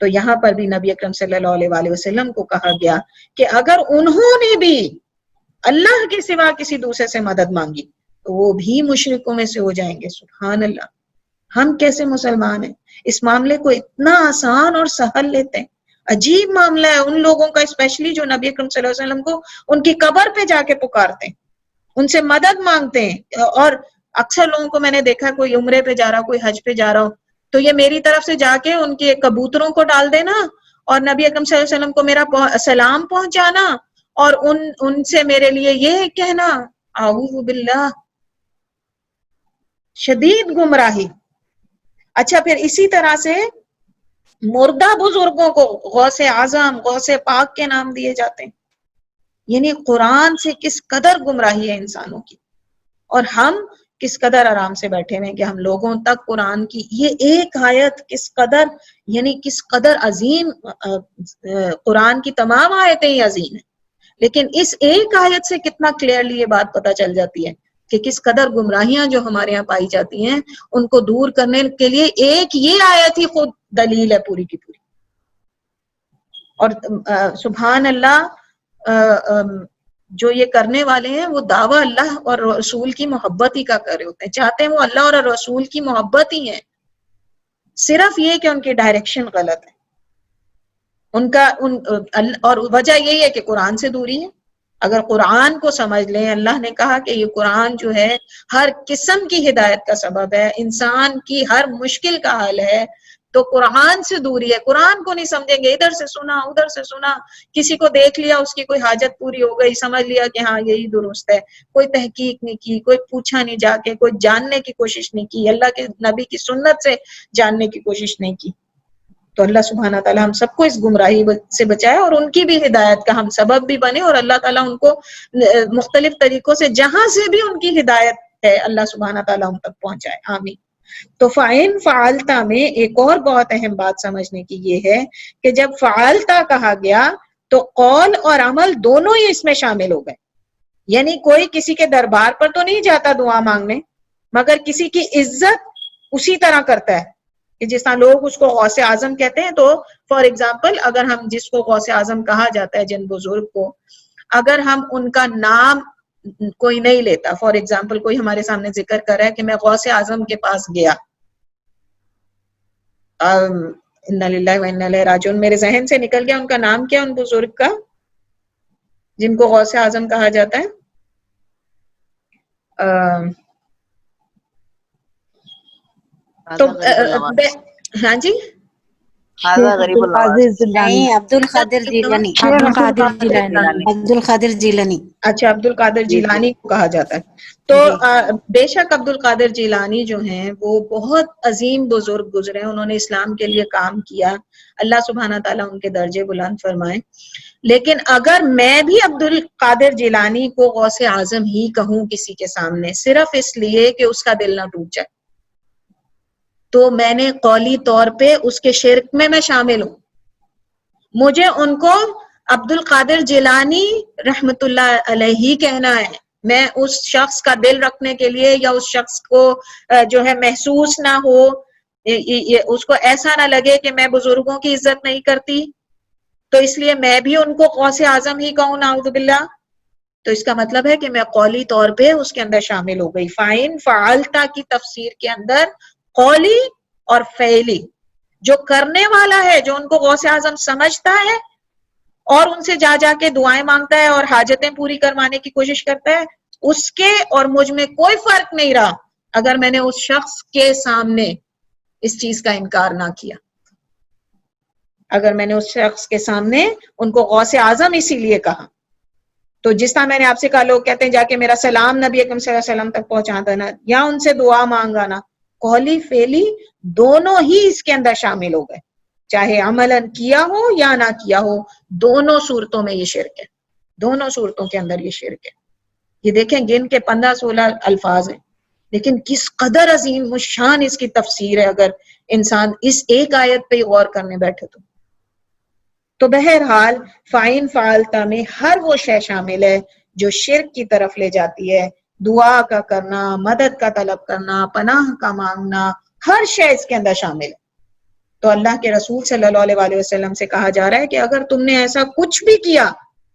تو یہاں پر بھی نبی اکرم صلی اللہ علیہ وآلہ وسلم کو کہا گیا کہ اگر انہوں نے بھی اللہ کے سوا کسی دوسرے سے مدد مانگی تو وہ بھی مشرکوں میں سے ہو جائیں گے. سبحان اللہ، ہم کیسے مسلمان ہیں اس معاملے کو اتنا آسان اور سہل لیتے ہیں. عجیب معاملہ ہے ان لوگوں کا، اسپیشلی جو نبی اکرم صلی اللہ علیہ وسلم کو ان کی قبر پہ جا کے پکارتے ہیں، ان سے مدد مانگتے ہیں. اور اکثر لوگوں کو میں نے دیکھا کوئی عمرے پہ جا رہا ہو، کوئی حج پہ جا رہا ہو تو یہ میری طرف سے جا کے ان کے کبوتروں کو ڈال دینا اور نبی اکرم صلی اللہ علیہ وسلم کو میرا سلام پہنچانا اور ان سے میرے لیے یہ کہنا، اعوذ باللہ، شدید گمراہی۔ اچھا پھر اسی طرح سے مردہ بزرگوں کو غوث اعظم، غوث پاک کے نام دیے جاتے ہیں۔ یعنی قرآن سے کس قدر گمراہی ہے انسانوں کی، اور ہم کس قدر آرام سے بیٹھے ہوئے کہ ہم لوگوں تک قرآن کی یہ ایک آیت کس قدر، یعنی کس قدر عظیم، قرآن کی تمام آیتیں ہی عظیم ہیں، لیکن اس ایک آیت سے کتنا کلیئرلی یہ بات پتہ چل جاتی ہے کہ کس قدر گمراہیاں جو ہمارے یہاں پائی جاتی ہیں ان کو دور کرنے کے لیے ایک یہ آیت ہی خود دلیل ہے پوری کی پوری۔ اور سبحان اللہ، جو یہ کرنے والے ہیں وہ دعویٰ اللہ اور رسول کی محبت ہی کا کر رہے ہوتے ہیں، چاہتے ہیں وہ اللہ اور رسول کی محبت ہی ہیں، صرف یہ کہ ان کی ڈائریکشن غلط ہے اور وجہ یہی ہے کہ قرآن سے دوری ہے۔ اگر قرآن کو سمجھ لیں، اللہ نے کہا کہ یہ قرآن جو ہے ہر قسم کی ہدایت کا سبب ہے، انسان کی ہر مشکل کا حل ہے، تو قرآن سے دوری ہے۔ قرآن کو نہیں سمجھیں گے، ادھر سے سنا ادھر سے سنا، کسی کو دیکھ لیا اس کی کوئی حاجت پوری ہو گئی، سمجھ لیا کہ ہاں یہی درست ہے، کوئی تحقیق نہیں کی، کوئی پوچھا نہیں جا کے، کوئی جاننے کی کوشش نہیں کی، اللہ کے نبی کی سنت سے جاننے کی کوشش نہیں کی۔ تو اللہ سبحانہ تعالیٰ ہم سب کو اس گمراہی سے بچائے اور ان کی بھی ہدایت کا ہم سبب بھی بنے، اور اللہ تعالیٰ ان کو مختلف طریقوں سے جہاں سے بھی ان کی ہدایت ہے اللہ سبحانہ تعالیٰ ان تک پہنچائے، آمین۔ تو فَإِن فَعَلْتَ میں ایک اور بہت اہم بات سمجھنے کی یہ ہے کہ جب فعلتا کہا گیا تو قول اور عمل دونوں ہی اس میں شامل ہو گئے، یعنی کوئی کسی کے دربار پر تو نہیں جاتا دعا مانگنے، مگر کسی کی عزت اسی طرح کرتا ہے کہ جس طرح لوگ اس کو غوث اعظم کہتے ہیں۔ تو فار ایگزامپل اگر ہم جس کو غوث اعظم کہا جاتا ہے جن بزرگ کو، اگر ہم ان کا نام کوئی نہیں لیتا، فار ایگزامپل کوئی ہمارے سامنے ذکر کر رہا ہے کہ میں غوث اعظم کے پاس گیا، انا للہ و انا الیہ راجعون، میرے ذہن سے نکل گیا ان کا نام کیا، ان بزرگ کا جن کو غوث اعظم کہا جاتا ہے، تو ہاں جی عبد القادر جیلانی، عبد القادر جیلانی۔ اچھا عبد القادر جیلانی کو کہا جاتا ہے۔ تو بے شک عبد القادر جیلانی جو ہیں وہ بہت عظیم بزرگ گزرے، انہوں نے اسلام کے لیے کام کیا، اللہ سبحانہ تعالیٰ ان کے درجے بلند فرمائے۔ لیکن اگر میں بھی عبد القادر جیلانی کو غوث اعظم ہی کہوں کسی کے سامنے، صرف اس لیے کہ اس کا دل نہ ٹوٹ جائے، تو میں نے قولی طور پہ اس کے شرک میں شامل ہوں۔ مجھے ان کو عبد القادر جیلانی رحمت اللہ علیہ کہنا ہے، میں اس شخص کا دل رکھنے کے لیے یا اس شخص کو جو ہے محسوس نہ ہو، اس کو ایسا نہ لگے کہ میں بزرگوں کی عزت نہیں کرتی، تو اس لیے میں بھی ان کو غوث اعظم ہی کہوں، نعوذ باللہ، تو اس کا مطلب ہے کہ میں قولی طور پہ اس کے اندر شامل ہو گئی۔ فَإِن فَعَلْتَ کی تفسیر کے اندر قولی اور فعلی، جو کرنے والا ہے، جو ان کو غوث اعظم سمجھتا ہے اور ان سے جا جا کے دعائیں مانگتا ہے اور حاجتیں پوری کروانے کی کوشش کرتا ہے، اس کے اور مجھ میں کوئی فرق نہیں رہا اگر میں نے اس شخص کے سامنے اس چیز کا انکار نہ کیا، اگر میں نے اس شخص کے سامنے ان کو غوث اعظم اسی لیے کہا۔ تو جس طرح میں نے آپ سے کہا، لوگ کہتے ہیں جا کے میرا سلام نبی اکرم صلی اللہ علیہ وسلم تک پہنچا دینا یا ان سے دعا مانگانا، قولی فعلی دونوں ہی اس کے اندر شامل ہو گئے، چاہے عملاً کیا ہو یا نہ کیا ہو، دونوں صورتوں میں یہ شرک ہے، دونوں صورتوں کے اندر یہ شرک ہے۔ یہ دیکھیں گن کے 15-16 الفاظ ہیں، لیکن کس قدر عظیم شان اس کی تفسیر ہے اگر انسان اس ایک آیت پہ غور کرنے بیٹھے تو بہرحال فَإِن فَعَلْتَ میں ہر وہ شے شامل ہے جو شرک کی طرف لے جاتی ہے، دعا کا کرنا، مدد کا طلب کرنا، پناہ کا مانگنا، ہر شے اس کے اندر شامل ہے۔ تو اللہ کے رسول صلی اللہ علیہ وسلم سے کہا جا رہا ہے کہ اگر تم نے ایسا کچھ بھی کیا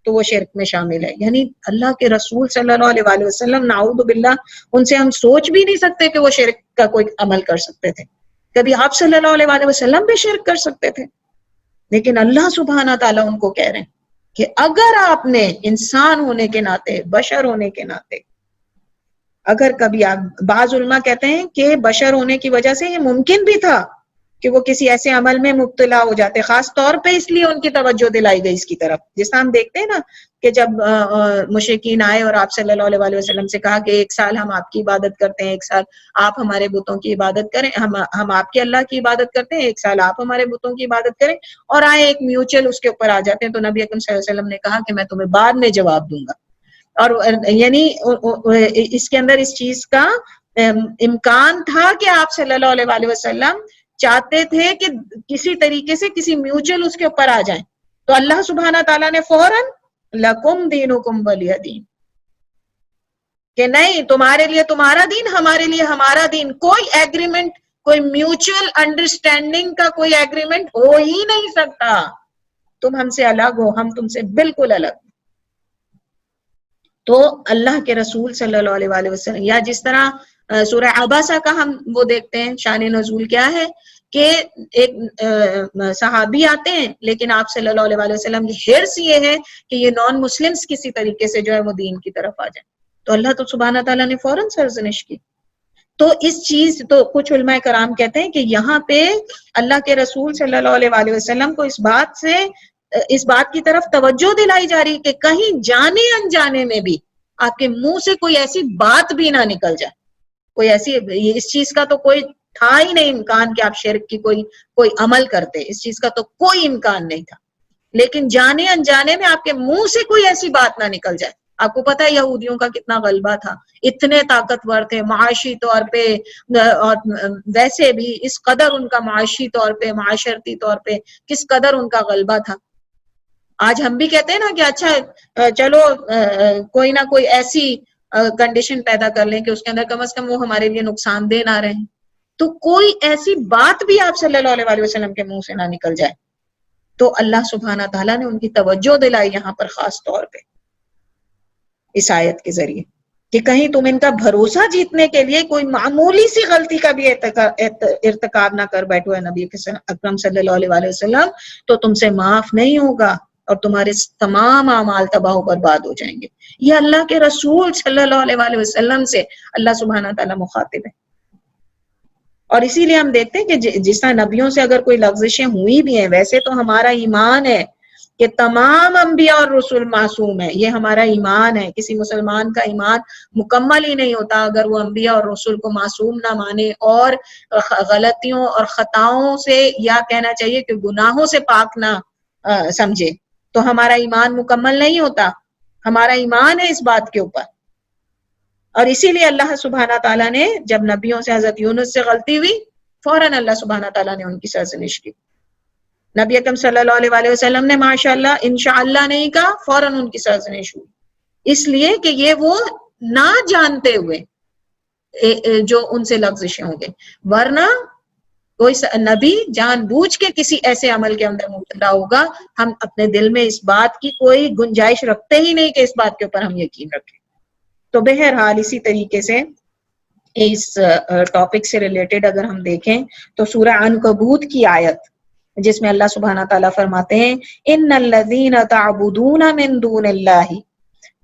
تو وہ شرک میں شامل ہے، یعنی اللہ کے رسول صلی اللہ علیہ وسلم، نعوذ باللہ، ان سے ہم سوچ بھی نہیں سکتے کہ وہ شرک کا کوئی عمل کر سکتے تھے، کبھی آپ صلی اللہ علیہ وسلم بھی شرک کر سکتے تھے، لیکن اللہ سبحانہ تعالیٰ ان کو کہہ رہے ہیں کہ اگر آپ نے انسان ہونے کے ناطے، بشر ہونے کے ناطے، اگر کبھی آپ، بعض علماء کہتے ہیں کہ بشر ہونے کی وجہ سے یہ ممکن بھی تھا کہ وہ کسی ایسے عمل میں مبتلا ہو جاتے، خاص طور پہ اس لیے ان کی توجہ دلائی گئی اس کی طرف، جس طرح ہم دیکھتے ہیں نا کہ جب مشرکین آئے اور آپ صلی اللہ علیہ وسلم سے کہا کہ 1 سال ہم آپ کی عبادت کرتے ہیں، 1 سال آپ ہمارے بتوں کی عبادت کریں، ہم آپ کے اللہ کی عبادت کرتے ہیں، 1 سال آپ ہمارے بتوں کی عبادت کریں، اور آئے ایک میوچل اس کے اوپر آ جاتے ہیں، تو نبی اکرم صلی اللہ علیہ وسلم نے کہا کہ میں تمہیں بعد میں جواب دوں گا. اور یعنی اس کے اندر اس چیز کا امکان تھا کہ آپ صلی اللہ علیہ وسلم چاہتے تھے کہ کسی طریقے سے کسی میوچل اس کے اوپر آ جائیں، تو اللہ سبحانہ تعالیٰ نے فوراً لکم دینکم ولی دین، کہ نہیں تمہارے لیے تمہارا دین، ہمارے لیے ہمارا دین، کوئی ایگریمنٹ، کوئی میوچل انڈرسٹینڈنگ کا کوئی ایگریمنٹ ہو ہی نہیں سکتا، تم ہم سے الگ ہو، ہم تم سے بالکل الگ. تو اللہ کے رسول صلی اللہ علیہ وسلم، یا جس طرح سورہ عباسہ کا ہم وہ دیکھتے ہیں شان نزول کیا ہے کہ ایک صحابی آتے ہیں، لیکن آپ صلی اللہ علیہ وسلم کی حرص یہ ہے کہ یہ نان مسلمز کسی طریقے سے جو ہے وہ دین کی طرف آ جائیں، تو اللہ تو سبحانہ تعالیٰ نے فوراً سرزنش کی. تو اس چیز، تو کچھ علماء کرام کہتے ہیں کہ یہاں پہ اللہ کے رسول صلی اللہ علیہ وسلم کو اس بات کی طرف توجہ دلائی جا رہی کہ کہیں جانے انجانے میں بھی آپ کے منہ سے کوئی ایسی بات بھی نہ نکل جائے، کوئی ایسی، اس چیز کا تو کوئی تھا ہی نہیں امکان کہ آپ شرک کی کوئی عمل کرتے، اس چیز کا تو کوئی امکان نہیں تھا، لیکن جانے انجانے میں آپ کے منہ سے کوئی ایسی بات نہ نکل جائے. آپ کو پتہ ہے یہودیوں کا کتنا غلبہ تھا، اتنے طاقتور تھے معاشی طور پہ، اور ویسے بھی اس قدر ان کا معاشی طور پہ، معاشرتی طور پہ کس قدر ان کا غلبہ تھا. آج ہم بھی کہتے ہیں نا کہ اچھا چلو کوئی نہ کوئی ایسی کنڈیشن پیدا کر لیں کہ اس کے اندر کم از کم وہ ہمارے لیے نقصان دہ نہ رہیں، تو کوئی ایسی بات بھی آپ صلی اللہ علیہ وسلم کے منہ سے نہ نکل جائے. تو اللہ سبحانہ تعالیٰ نے ان کی توجہ دلائی یہاں پر خاص طور پہ اس آیت کے ذریعے کہ کہیں تم ان کا بھروسہ جیتنے کے لیے کوئی معمولی سی غلطی کا بھی ارتکاب نہ کر بیٹھو ہے نبی اکرم صلی اللہ علیہ وسلم، تو تم سے معاف نہیں ہوگا اور تمہارے تمام اعمال تباہ و برباد ہو جائیں گے. یہ اللہ کے رسول صلی اللہ علیہ وسلم سے اللہ سبحانہ تعالیٰ مخاطب ہے. اور اسی لیے ہم دیکھتے ہیں کہ جس طرح نبیوں سے اگر کوئی لغزشیں ہوئی بھی ہیں، ویسے تو ہمارا ایمان ہے کہ تمام انبیاء اور رسول معصوم ہیں، یہ ہمارا ایمان ہے. کسی مسلمان کا ایمان مکمل ہی نہیں ہوتا اگر وہ انبیاء اور رسول کو معصوم نہ مانے اور غلطیوں اور خطاؤں سے، یا کہنا چاہیے کہ گناہوں سے پاک نہ سمجھے، تو ہمارا ایمان مکمل نہیں ہوتا. ہمارا ایمان ہے اس بات کے اوپر. اور اسی لیے اللہ سبحانہ تعالیٰ نے جب نبیوں سے، حضرت یونس سے غلطی ہوئی، فوراً اللہ سبحانہ تعالیٰ نے ان کی سرزنش کی. نبی اکرم صلی اللہ علیہ وسلم نے ماشاءاللہ انشاءاللہ نہیں کہا، فوراً ان کی سرزنش ہوئی، اس لیے کہ یہ وہ نہ جانتے ہوئے جو ان سے لغزشیں ہوں گے. ورنہ کوئی نبی جان بوجھ کے کسی ایسے عمل کے اندر مبتلا ہوگا، ہم اپنے دل میں اس بات کی کوئی گنجائش رکھتے ہی نہیں کہ اس بات کے اوپر ہم یقین رکھیں. تو بہرحال اسی طریقے سے اس ٹاپک سے ریلیٹڈ اگر ہم دیکھیں تو سورہ عنکبوت کی آیت جس میں اللہ سبحانہ تعالیٰ فرماتے ہیں ان الذین تعبدون من دون اللہ،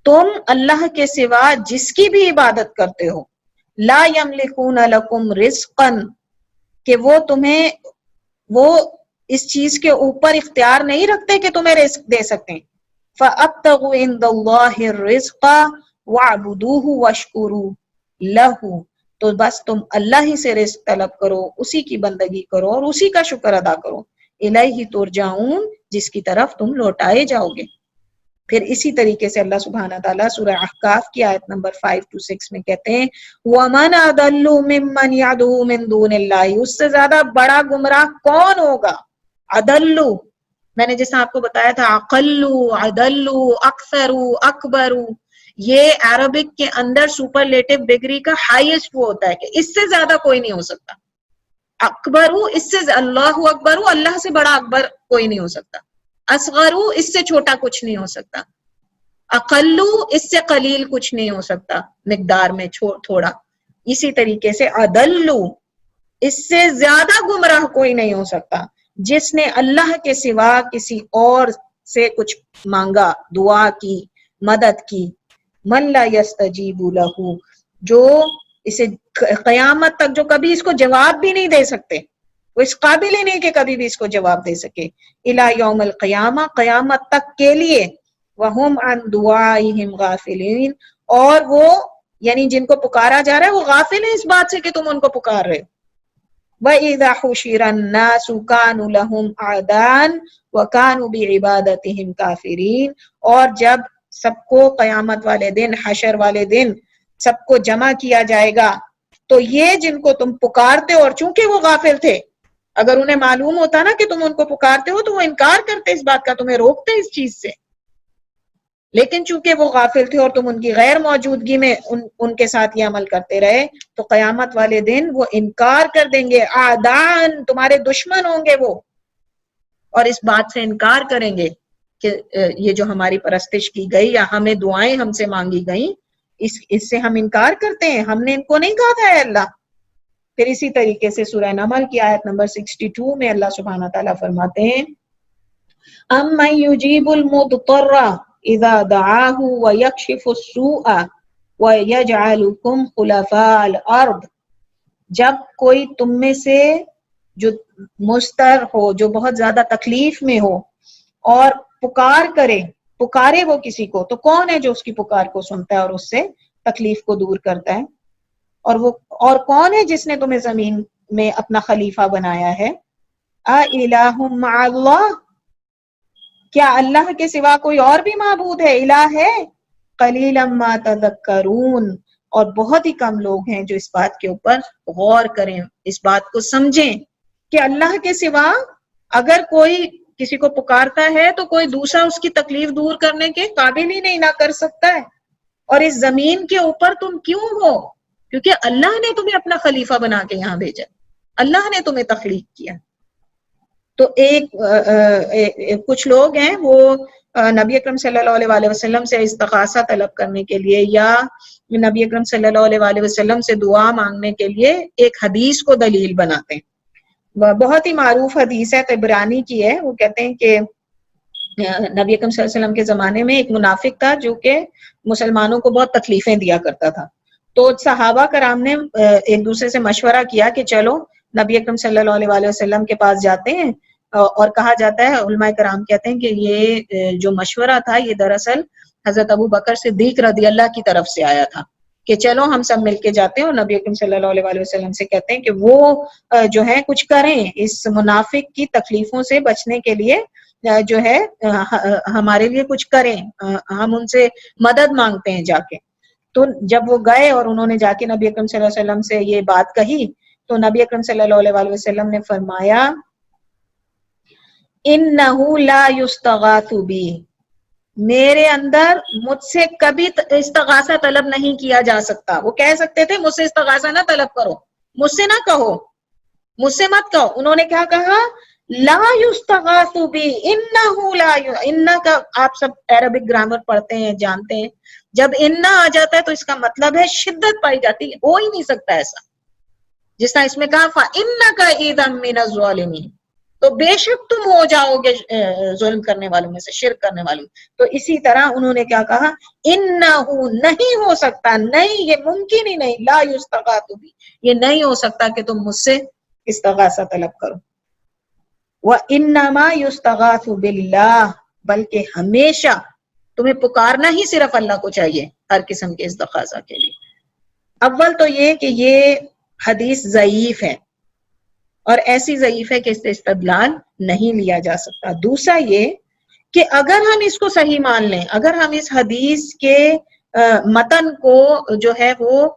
تم اللہ کے سوا جس کی بھی عبادت کرتے ہو، لا یملکون لکم رزقا، کہ وہ اس چیز کے اوپر اختیار نہیں رکھتے کہ تمہیں رزق دے سکتے. فَأَبْتَغُوا عِنْدَ اللَّهِ الرِّزْقَ وَاعْبُدُوهُ وَاشْكُرُوا لَهُ، تو بس تم اللہ ہی سے رزق طلب کرو، اسی کی بندگی کرو اور اسی کا شکر ادا کرو. الیہ ترجعون، جس کی طرف تم لوٹائے جاؤ گے. پھر اسی طریقے سے اللہ سبحانہ تعالیٰ سورہ احقاف کی آیت نمبر 5-6 میں کہتے ہیں وَمَنْ أَضَلُّ مِمَّنْ يَدْعُو مِن دُونِ اللَّهِ، اس سے زیادہ بڑا گمراہ کون ہوگا. اضلُّ، میں نے جیسا آپ کو بتایا تھا، اقلُّ، اضلُّ، اکثر، اکبر، یہ عربک کے اندر سپرلیٹو ڈگری کا ہائیسٹ وہ ہوتا ہے کہ اس سے زیادہ کوئی نہیں ہو سکتا. اکبر، اس سے اللہ اکبر، اللہ سے بڑا اکبر کوئی نہیں ہو سکتا. اصغر، اس سے چھوٹا کچھ نہیں ہو سکتا. اقل، اس سے قلیل کچھ نہیں ہو سکتا مقدار میں تھوڑا. اسی طریقے سے اضل، اس سے زیادہ گمراہ کوئی نہیں ہو سکتا جس نے اللہ کے سوا کسی اور سے کچھ مانگا، دعا کی، مدد کی. من لا یستجیب لہ، جو اسے قیامت تک جو کبھی اس کو جواب بھی نہیں دے سکتے. وہ اس قابل ہی نہیں کہ کبھی بھی اس کو جواب دے سکے. الی یوم القیامہ، قیامت تک کے لیے. وہم عن دعائہم غافلین، اور وہ یعنی جن کو پکارا جا رہا ہے وہ غافل ہیں اس بات سے کہ تم ان کو پکار رہے. وَإِذَا حُشِرَ النَّاسُ كَانُوا لَهُمْ أَعْدَاءً وَكَانُوا بِعِبَادَتِهِمْ كَافِرِينَ، اور جب سب کو قیامت والے دن، حشر والے دن سب کو جمع کیا جائے گا تو یہ جن کو تم پکارتے ہو، اور چونکہ وہ غافل تھے، اگر انہیں معلوم ہوتا نا کہ تم ان کو پکارتے ہو تو وہ انکار کرتے اس بات کا، تمہیں روکتے اس چیز سے، لیکن چونکہ وہ غافل تھے اور تم ان کی غیر موجودگی میں ان کے ساتھ یہ عمل کرتے رہے، تو قیامت والے دن وہ انکار کر دیں گے. اعدان، تمہارے دشمن ہوں گے وہ، اور اس بات سے انکار کریں گے کہ یہ جو ہماری پرستش کی گئی یا ہمیں دعائیں ہم سے مانگی گئیں، اس سے ہم انکار کرتے ہیں، ہم نے ان کو نہیں کہا تھا اے اللہ. پھر اسی طریقے سے سورہ نمل کی آیت نمبر 62 میں اللہ سبحانہ تعالیٰ فرماتے ہیں اَمَّن يُجِيبُ الْمُضْطَرَّ اِذَا دَعَاهُ وَيَكْشِفُ السُّوءَ وَيَجْعَلُكُمْ خُلَفَاءَ الْأَرْضِ، جب کوئی تم میں سے جو مضطر ہو، جو بہت زیادہ تکلیف میں ہو اور پکارے وہ کسی کو، تو کون ہے جو اس کی پکار کو سنتا ہے اور اس سے تکلیف کو دور کرتا ہے؟ اور کون ہے جس نے تمہیں زمین میں اپنا خلیفہ بنایا ہے؟ اَإِلَٰهٌ مَّعَ اللَّهِ، کیا اللہ کے سوا کوئی اور بھی معبود ہے، الہ ہے؟ قَلِيلًا مَّا تَذَكَّرُونَ، اور بہت ہی کم لوگ ہیں جو اس بات کے اوپر غور کریں، اس بات کو سمجھیں کہ اللہ کے سوا اگر کوئی کسی کو پکارتا ہے تو کوئی دوسرا اس کی تکلیف دور کرنے کے قابل ہی نہیں، نہ کر سکتا ہے. اور اس زمین کے اوپر تم کیوں ہو؟ کیونکہ اللہ نے تمہیں اپنا خلیفہ بنا کے یہاں بھیجا، اللہ نے تمہیں تخلیق کیا. تو کچھ لوگ ہیں وہ نبی اکرم صلی اللہ علیہ وسلم سے استغاثہ طلب کرنے کے لیے یا نبی اکرم صلی اللہ علیہ وسلم سے دعا مانگنے کے لیے ایک حدیث کو دلیل بناتے ہیں. بہت ہی معروف حدیث ہے، طبرانی کی ہے. وہ کہتے ہیں کہ نبی اکرم صلی اللہ علیہ وسلم کے زمانے میں ایک منافق تھا جو کہ مسلمانوں کو بہت تکلیفیں دیا کرتا تھا. تو صحابہ کرام نے ایک دوسرے سے مشورہ کیا کہ چلو نبی اکرم صلی اللہ علیہ وسلم کے پاس جاتے ہیں، اور کہا جاتا ہے، علماء کرام کہتے ہیں کہ یہ جو مشورہ تھا یہ دراصل حضرت ابو بکر صدیق رضی اللہ کی طرف سے آیا تھا کہ چلو ہم سب مل کے جاتے ہیں اور نبی اکرم صلی اللہ علیہ وسلم سے کہتے ہیں کہ وہ جو ہے کچھ کریں اس منافق کی تکلیفوں سے بچنے کے لیے، جو ہے ہمارے لیے کچھ کریں، ہم ان سے مدد مانگتے ہیں جا کے. تو جب وہ گئے اور انہوں نے جا کے نبی اکرم صلی اللہ علیہ وسلم سے یہ بات کہی تو نبی اکرم صلی اللہ علیہ وسلم نے فرمایا اِنَّهُ لَا يُسْتَغَاثُ بِي، میرے اندر مجھ سے کبھی استغاثہ طلب نہیں کیا جا سکتا. وہ کہہ سکتے تھے مجھ سے استغاثہ نہ طلب کرو، مجھ سے نہ کہو، مجھ سے مت کہو. انہوں نے کیا کہا؟ لا یستغاث بی، انہ لا ان کا آپ سب عربک گرامر پڑھتے ہیں جانتے ہیں، جب ان آ جاتا ہے تو اس کا مطلب ہے شدت پائی جاتی ہے، ہو ہی نہیں سکتا ایسا. جس طرح اس میں کہا فَإِنَّكَ إِذًا مِّنَ الظَّالِمِينَ، تو بے شک تم ہو جاؤ گے ظلم کرنے والوں میں سے، شرک کرنے والوں. تو اسی طرح انہوں نے کیا کہا؟ انہ، نہیں ہو سکتا، نہیں، یہ ممکن ہی نہیں، لا یستغاث بی، یہ نہیں ہو سکتا کہ تم مجھ سے استغاثہ طلب کرو. وَإِنَّمَا يُسْتَغَاثُ بِاللَّهِ، بلکہ ہمیشہ تمہیں پکارنا ہی صرف اللہ کو چاہیے ہر قسم کے استغاثہ کے لیے. اول تو یہ کہ یہ حدیث ضعیف ہے، اور ایسی ضعیف ہے کہ اس سے استدلال نہیں لیا جا سکتا. دوسرا یہ کہ اگر ہم اس کو صحیح مان لیں، اگر ہم اس حدیث کے متن کو جو ہے وہ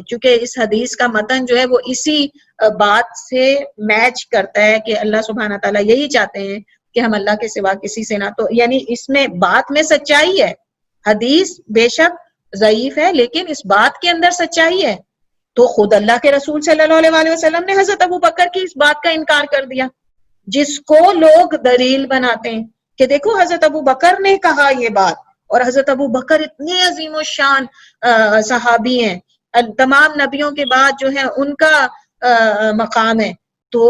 چونکہ اس حدیث کا متن جو ہے وہ اسی بات سے میچ کرتا ہے کہ اللہ سبحانہ تعالیٰ یہی چاہتے ہیں کہ ہم اللہ کے سوا کسی سے نہ، تو یعنی اس میں بات میں سچائی ہے. حدیث بے شک ضعیف ہے لیکن اس بات کے اندر سچائی ہے. تو خود اللہ کے رسول صلی اللہ علیہ وسلم نے حضرت ابو بکر کی اس بات کا انکار کر دیا، جس کو لوگ دلیل بناتے ہیں کہ دیکھو حضرت ابو بکر نے کہا یہ بات، اور حضرت ابو بکر اتنے عظیم الشان صحابی ہیں، تمام نبیوں کے بعد جو ہے ان کا مقام ہے. تو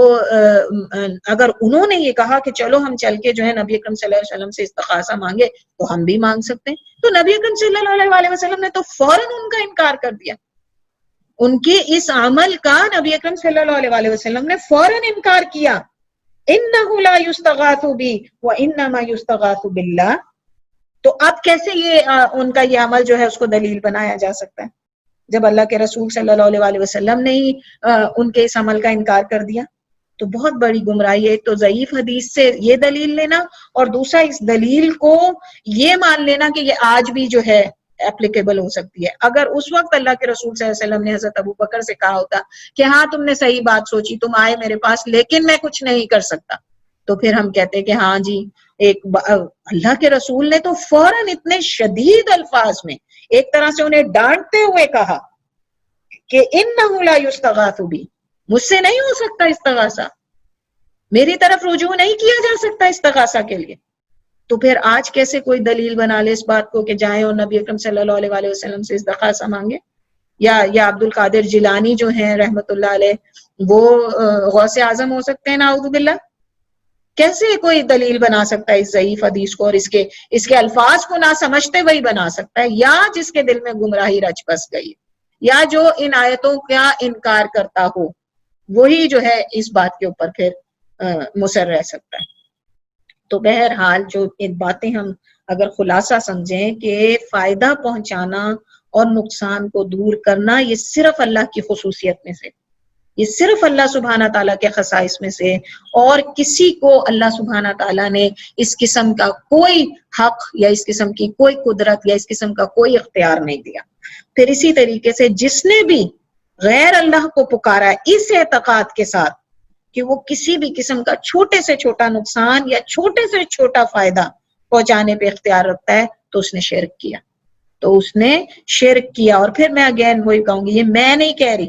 اگر انہوں نے یہ کہا کہ چلو ہم چل کے جو ہے نبی اکرم صلی اللہ علیہ وسلم سے استغاثہ مانگے تو ہم بھی مانگ سکتے ہیں، تو نبی اکرم صلی اللہ علیہ وسلم نے تو فوراً ان کا انکار کر دیا. ان کے اس عمل کا نبی اکرم صلی اللہ علیہ وسلم نے فوراً انکار کیا. انہ لا یستغاث بی وانما یستغاث باللہ. تو اب کیسے یہ ان کا یہ عمل جو ہے اس کو دلیل بنایا جا سکتا ہے جب اللہ کے رسول صلی اللہ علیہ وسلم نے ہی ان کے اس عمل کا انکار کر دیا؟ تو بہت بڑی گمراہی ہے. تو ضعیف حدیث سے یہ دلیل لینا، اور دوسرا اس دلیل کو یہ مان لینا کہ یہ آج بھی جو ہے اپلیکیبل ہو سکتی ہے. اگر اس وقت اللہ کے رسول صلی اللہ علیہ وسلم نے حضرت ابو بکر سے کہا ہوتا کہ ہاں تم نے صحیح بات سوچی، تم آئے میرے پاس لیکن میں کچھ نہیں کر سکتا، تو پھر ہم کہتے کہ ہاں جی اللہ کے رسول نے تو فوراً اتنے شدید الفاظ میں ایک طرح سے انہیں ڈانٹتے ہوئے کہا کہ انہ لا یستغاث بی، مجھ سے نہیں ہو سکتا استغاثہ، میری طرف رجوع نہیں کیا جا سکتا استغاثہ کے لیے. تو پھر آج کیسے کوئی دلیل بنا لے اس بات کو کہ جائیں اور نبی اکرم صلی اللہ علیہ وسلم سے استغاثہ مانگے؟ یا عبد القادر جیلانی جو ہیں رحمت اللہ علیہ وہ غوث اعظم ہو سکتے ہیں؟ نعوذ باللہ. کیسے کوئی دلیل بنا سکتا ہے اس ضعیف حدیث کو اور اس کے الفاظ کو نہ سمجھتے ہوئے بنا سکتا ہے؟ یا جس کے دل میں گمراہی رچ بس گئی، یا جو ان آیتوں کا انکار کرتا ہو، وہی جو ہے اس بات کے اوپر پھر مصر رہ سکتا ہے. تو بہرحال جو ان باتیں ہم اگر خلاصہ سمجھیں کہ فائدہ پہنچانا اور نقصان کو دور کرنا یہ صرف اللہ کی خصوصیت میں سے، یہ صرف اللہ سبحانہ تعالیٰ کے خصائص میں سے، اور کسی کو اللہ سبحانہ تعالیٰ نے اس قسم کا کوئی حق یا اس قسم کی کوئی قدرت یا اس قسم کا کوئی اختیار نہیں دیا. پھر اسی طریقے سے جس نے بھی غیر اللہ کو پکارا اس اعتقاد کے ساتھ کہ وہ کسی بھی قسم کا چھوٹے سے چھوٹا نقصان یا چھوٹے سے چھوٹا فائدہ پہنچانے پہ اختیار رکھتا ہے، تو اس نے شرک کیا. تو اس نے شرک کیا. اور پھر میں اگین وہی کہوں گی، یہ میں نہیں کہہ رہی،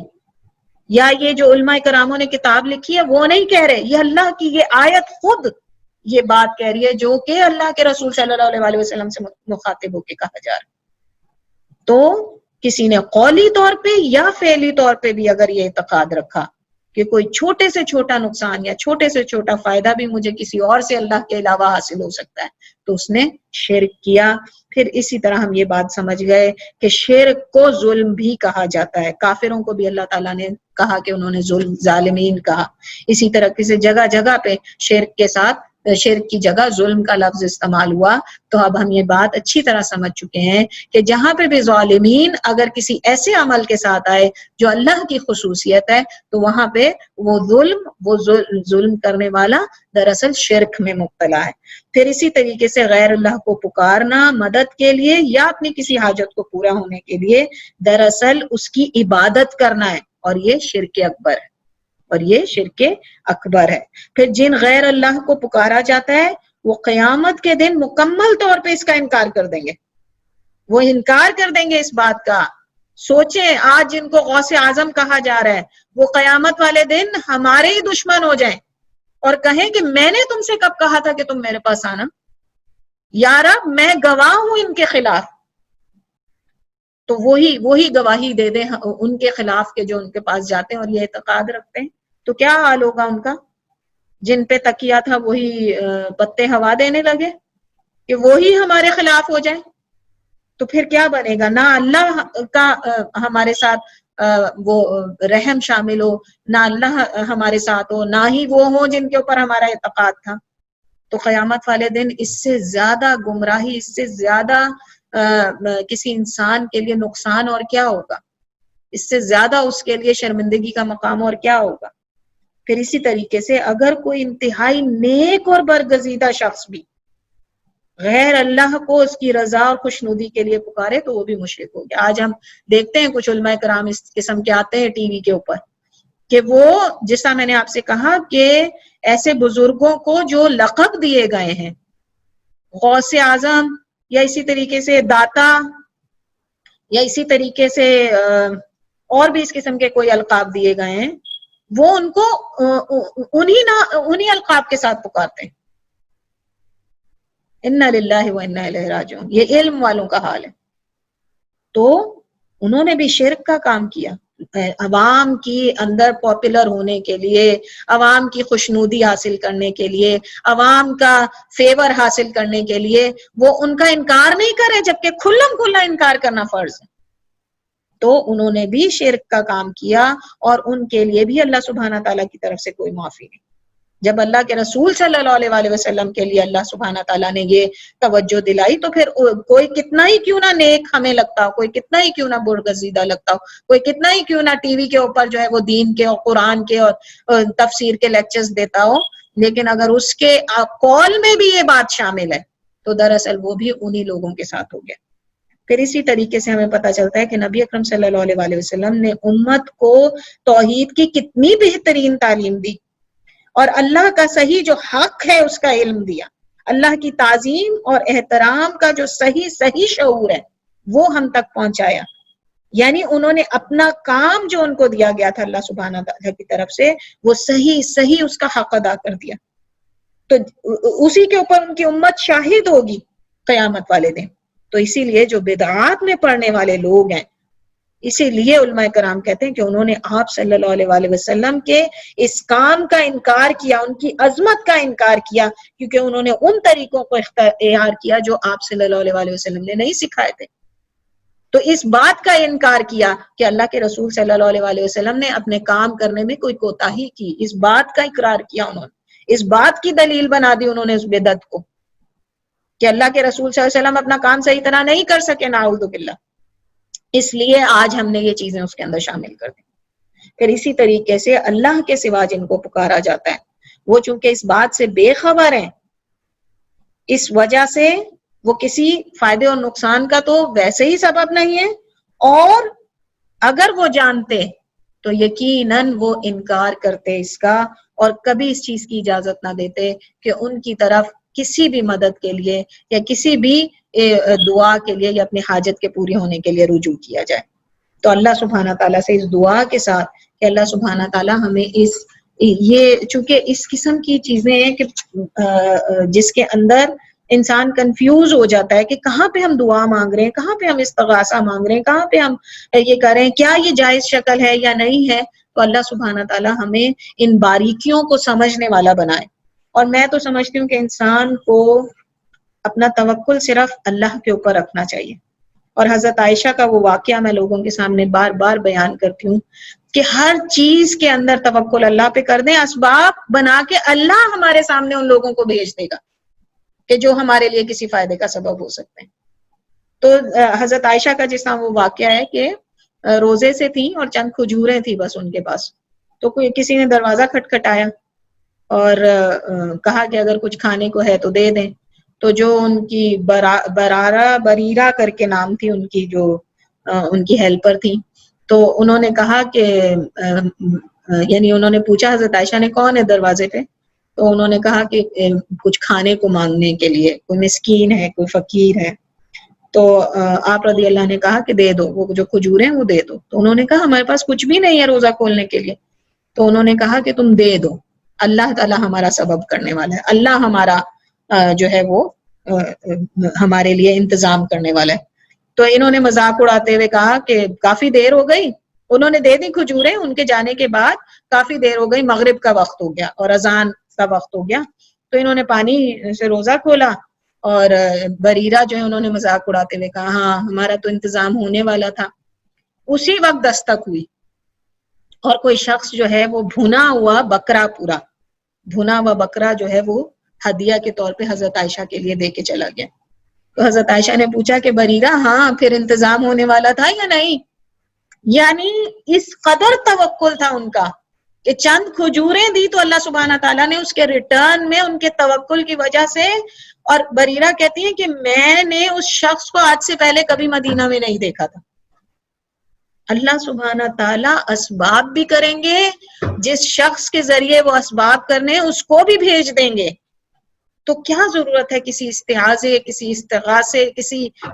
یا یہ جو علماء کراموں نے کتاب لکھی ہے وہ نہیں کہہ رہے، یہ اللہ کی یہ آیت خود یہ بات کہہ رہی ہے جو کہ اللہ کے رسول صلی اللہ علیہ وسلم سے مخاطب ہو کے کہا جا رہا ہے. تو کسی نے قولی طور پہ یا فعلی طور پہ بھی اگر یہ اعتقاد رکھا کہ کوئی چھوٹے سے چھوٹا نقصان یا چھوٹے سے چھوٹا فائدہ بھی مجھے کسی اور سے اللہ کے علاوہ حاصل ہو سکتا ہے، تو اس نے شرک کیا. پھر اسی طرح ہم یہ بات سمجھ گئے کہ شرک کو ظلم بھی کہا جاتا ہے. کافروں کو بھی اللہ تعالیٰ نے کہا کہ انہوں نے ظلم ظالمین کہا. اسی طرح کسی جگہ جگہ پہ شرک کے ساتھ شرک کی جگہ ظلم کا لفظ استعمال ہوا. تو اب ہم یہ بات اچھی طرح سمجھ چکے ہیں کہ جہاں پہ بھی ظالمین اگر کسی ایسے عمل کے ساتھ آئے جو اللہ کی خصوصیت ہے، تو وہاں پہ وہ ظلم کرنے والا دراصل شرک میں مبتلا ہے. پھر اسی طریقے سے غیر اللہ کو پکارنا مدد کے لیے یا اپنی کسی حاجت کو پورا ہونے کے لیے دراصل اس کی عبادت کرنا ہے، اور یہ شرک اکبر ہے، اور یہ شرک اکبر ہے. پھر جن غیر اللہ کو پکارا جاتا ہے وہ قیامت کے دن مکمل طور پہ اس کا انکار کر دیں گے، وہ انکار کر دیں گے اس بات کا. سوچیں آج جن کو غوث اعظم کہا جا رہا ہے وہ قیامت والے دن ہمارے ہی دشمن ہو جائیں اور کہیں کہ میں نے تم سے کب کہا تھا کہ تم میرے پاس آنا، یا رب میں گواہ ہوں ان کے خلاف. تو وہی گواہی دے دیں ان کے خلاف کے جو ان کے پاس جاتے ہیں اور یہ اعتقاد رکھتے ہیں. تو کیا حال ہوگا ان کا؟ جن پہ تکیہ تھا وہی پتے ہوا دینے لگے کہ وہی ہمارے خلاف ہو جائیں. تو پھر کیا بنے گا؟ نہ اللہ کا ہمارے ساتھ وہ رحم شامل ہو، نہ اللہ ہمارے ساتھ ہو، نہ ہی وہ ہوں جن کے اوپر ہمارا اعتقاد تھا. تو قیامت والے دن اس سے زیادہ گمراہی، اس سے زیادہ کسی انسان کے لیے نقصان اور کیا ہوگا؟ اس سے زیادہ اس کے لیے شرمندگی کا مقام اور کیا ہوگا؟ پھر اسی طریقے سے اگر کوئی انتہائی نیک اور برگزیدہ شخص بھی غیر اللہ کو اس کی رضا اور خوشنودی کے لیے پکارے تو وہ بھی مشرک ہو گیا. آج ہم دیکھتے ہیں کچھ علماء کرام اس قسم کے آتے ہیں ٹی وی کے اوپر کہ وہ جیسا میں نے آپ سے کہا کہ ایسے بزرگوں کو جو لقب دیے گئے ہیں غوث اعظم یا اسی طریقے سے داتا یا اسی طریقے سے اور بھی اس قسم کے کوئی القاب دیے گئے ہیں، وہ ان کو انہی القاب کے ساتھ پکارتے ہیں. انا للہ و انا الیہ راجعون، یہ علم والوں کا حال ہے. تو انہوں نے بھی شرک کا کام کیا عوام کی اندر پاپولر ہونے کے لیے، عوام کی خوشنودی حاصل کرنے کے لیے، عوام کا فیور حاصل کرنے کے لیے. وہ ان کا انکار نہیں کرے جبکہ کھلم کھلا انکار کرنا فرض ہے. تو انہوں نے بھی شرک کا کام کیا اور ان کے لیے بھی اللہ سبحانہ تعالیٰ کی طرف سے کوئی معافی نہیں۔ جب اللہ کے رسول صلی اللہ علیہ وسلم کے لیے اللہ سبحانہ تعالیٰ نے یہ توجہ دلائی تو پھر کوئی کتنا ہی کیوں نہ نیک ہمیں لگتا ہو، کوئی کتنا ہی کیوں نہ برگزیدہ لگتا ہو، کوئی کتنا ہی کیوں نہ ٹی وی کے اوپر جو ہے وہ دین کے اور قرآن کے اور تفسیر کے لیکچرز دیتا ہو، لیکن اگر اس کے قول میں بھی یہ بات شامل ہے تو دراصل وہ بھی انہی لوگوں کے ساتھ ہو گیا۔ پھر اسی طریقے سے ہمیں پتہ چلتا ہے کہ نبی اکرم صلی اللہ علیہ وسلم نے امت کو توحید کی کتنی بہترین تعلیم دی اور اللہ کا صحیح جو حق ہے اس کا علم دیا، اللہ کی تعظیم اور احترام کا جو صحیح شعور ہے وہ ہم تک پہنچایا۔ یعنی انہوں نے اپنا کام جو ان کو دیا گیا تھا اللہ سبحانہ تعالیٰ کی طرف سے وہ صحیح اس کا حق ادا کر دیا، تو اسی کے اوپر ان کی امت شاہد ہوگی قیامت والے دن۔ تو اسی لیے جو بدعات میں پڑھنے والے لوگ ہیں، اسی لیے علماء کرام کہتے ہیں کہ انہوں نے آپ صلی اللہ علیہ وسلم کے اس کام کا انکار کیا، ان کی عظمت کا انکار کیا، کیونکہ انہوں نے ان طریقوں کو اختیار کیا جو آپ صلی اللہ علیہ وسلم نے نہیں سکھائے تھے۔ تو اس بات کا انکار کیا کہ اللہ کے رسول صلی اللہ علیہ وسلم نے اپنے کام کرنے میں کوئی کوتاہی کی، اس بات کا اقرار کیا انہوں نے، اس بات کی دلیل بنا دی انہوں نے اس بدعت کو کہ اللہ کے رسول صلی اللہ علیہ وسلم اپنا کام صحیح طرح نہیں کر سکے، نعوذ باللہ، اس لیے آج ہم نے یہ چیزیں اس کے اندر شامل کر دی۔ پھر اسی طریقے سے اللہ کے سوا جن کو پکارا جاتا ہے وہ چونکہ اس بات سے بے خبر ہیں، اس وجہ سے وہ کسی فائدے اور نقصان کا تو ویسے ہی سبب نہیں ہے، اور اگر وہ جانتے تو یقیناً وہ انکار کرتے اس کا اور کبھی اس چیز کی اجازت نہ دیتے کہ ان کی طرف کسی بھی مدد کے لیے یا کسی بھی دعا کے لیے یا اپنی حاجت کے پوری ہونے کے لیے رجوع کیا جائے۔ تو اللہ سبحانہ تعالیٰ سے اس دعا کے ساتھ کہ اللہ سبحانہ تعالیٰ ہمیں یہ چونکہ اس قسم کی چیزیں ہیں کہ جس کے اندر انسان کنفیوز ہو جاتا ہے کہ کہاں پہ ہم دعا مانگ رہے ہیں، کہاں پہ ہم استغاثہ مانگ رہے ہیں، کہاں پہ ہم یہ کر رہے ہیں، کیا یہ جائز شکل ہے یا نہیں ہے۔ تو اللہ سبحانہ تعالیٰ ہمیں ان باریکیوں کو سمجھنے والا بنائے۔ اور میں تو سمجھتی ہوں کہ انسان کو اپنا توکل صرف اللہ کے اوپر رکھنا چاہیے، اور حضرت عائشہ کا وہ واقعہ میں لوگوں کے سامنے بار بار بیان کرتی ہوں کہ ہر چیز کے اندر توکل اللہ پہ کر دیں، اسباب بنا کے اللہ ہمارے سامنے ان لوگوں کو بھیج دے گا کہ جو ہمارے لیے کسی فائدے کا سبب ہو سکتے ہیں۔ تو حضرت عائشہ کا جس طرح وہ واقعہ ہے کہ روزے سے تھیں اور چند کھجوریں تھیں بس ان کے پاس، تو کوئی کسی نے دروازہ کھٹکھٹایا اور کہا کہ اگر کچھ کھانے کو ہے تو دے دیں۔ تو جو ان کی بریرہ کر کے نام تھی ان کی، جو ان کی ہیلپر تھی، تو انہوں نے کہا کہ یعنی انہوں نے پوچھا حضرت عائشہ نے کون ہے دروازے پہ، تو انہوں نے کہا کہ کچھ کھانے کو مانگنے کے لیے، کوئی مسکین ہے، کوئی فقیر ہے۔ تو آپ رضی اللہ نے کہا کہ دے دو، وہ جو کھجوریں ہیں وہ دے دو۔ تو انہوں نے کہا ہمارے پاس کچھ بھی نہیں ہے روزہ کھولنے کے لیے۔ تو انہوں نے کہا کہ تم دے دو، اللہ تعالیٰ ہمارا سبب کرنے والا ہے، اللہ ہمارا جو ہے وہ ہمارے لیے انتظام کرنے والا ہے۔ تو انہوں نے مذاق اڑاتے ہوئے کہا کہ کافی دیر ہو گئی، انہوں نے دے دی کھجوریں، ان کے جانے کے بعد کافی دیر ہو گئی، مغرب کا وقت ہو گیا اور اذان کا وقت ہو گیا۔ تو انہوں نے پانی سے روزہ کھولا اور بریرہ جو ہے انہوں نے مذاق اڑاتے ہوئے کہا ہاں ہمارا تو انتظام ہونے والا تھا۔ اسی وقت دستک ہوئی اور کوئی شخص جو ہے وہ بھنا ہوا بکرا، پورا بھنا ہوا بکرا جو ہے وہ ہدیہ کے طور پہ حضرت عائشہ کے لیے دے کے چلا گیا۔ تو حضرت عائشہ نے پوچھا کہ بریرہ ہاں پھر انتظام ہونے والا تھا یا نہیں؟ یعنی اس قدر توکل تھا ان کا کہ چند کھجوریں دی تو اللہ سبحانہ تعالیٰ نے اس کے ریٹرن میں ان کے توکل کی وجہ سے، اور بریرہ کہتی ہیں کہ میں نے اس شخص کو آج سے پہلے کبھی مدینہ میں نہیں دیکھا تھا۔ اللہ سبحانہ تعالیٰ اسباب بھی کریں گے، جس شخص کے ذریعے وہ اسباب کرنے اس کو بھی بھیج دیں گے۔ تو کیا ضرورت ہے کسی استعاذے، کسی استغاثے،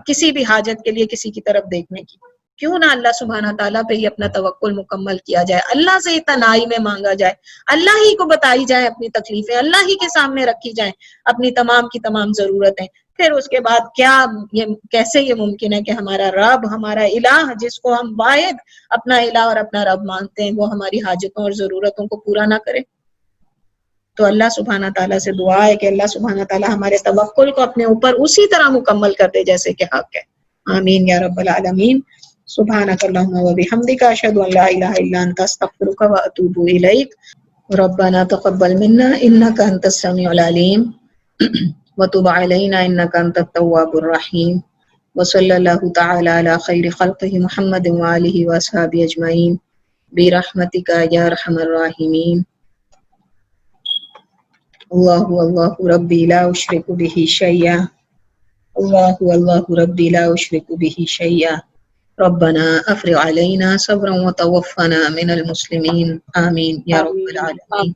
کسی بھی حاجت کے لیے کسی کی طرف دیکھنے کی؟ کیوں نہ اللہ سبحانہ تعالیٰ پہ ہی اپنا توکل مکمل کیا جائے، اللہ سے تنہائی میں مانگا جائے، اللہ ہی کو بتائی جائے اپنی تکلیفیں، اللہ ہی کے سامنے رکھی جائیں اپنی تمام کی تمام ضرورتیں۔ پھر اس کے بعد کیسے یہ ممکن ہے کہ ہمارا رب، ہمارا الہ، جس کو ہم واحد اپنا الہ اور اپنا رب مانتے ہیں، وہ ہماری حاجتوں اور ضرورتوں کو پورا نہ کرے؟ تو اللہ سبحانہ تعالیٰ سے دعا ہے کہ اللہ سبحانہ تعالیٰ ہمارے توکل کو اپنے اوپر اسی طرح مکمل کر دے جیسے کہ حق ہے۔ آمین یا رب العالمین۔ سبحانك اللهم وبحمدك أشهد أن لا إله إلا أنت أستغفرك وأتوب إليك ربنا تقبل منا إنك أنت السميع العليم وتب علينا إنك أنت التواب الرحيم وصلى الله تعالى على خير خلقه محمد وآله وأصحابه أجمعين برحمتك يا أرحم الراحمين. الله ربي لا أشرك به شيئا الله ربي لا أشرك به شيئا ربنا أفرغ علينا صبرا وتوفنا من المسلمين آمين يا رب العالمين.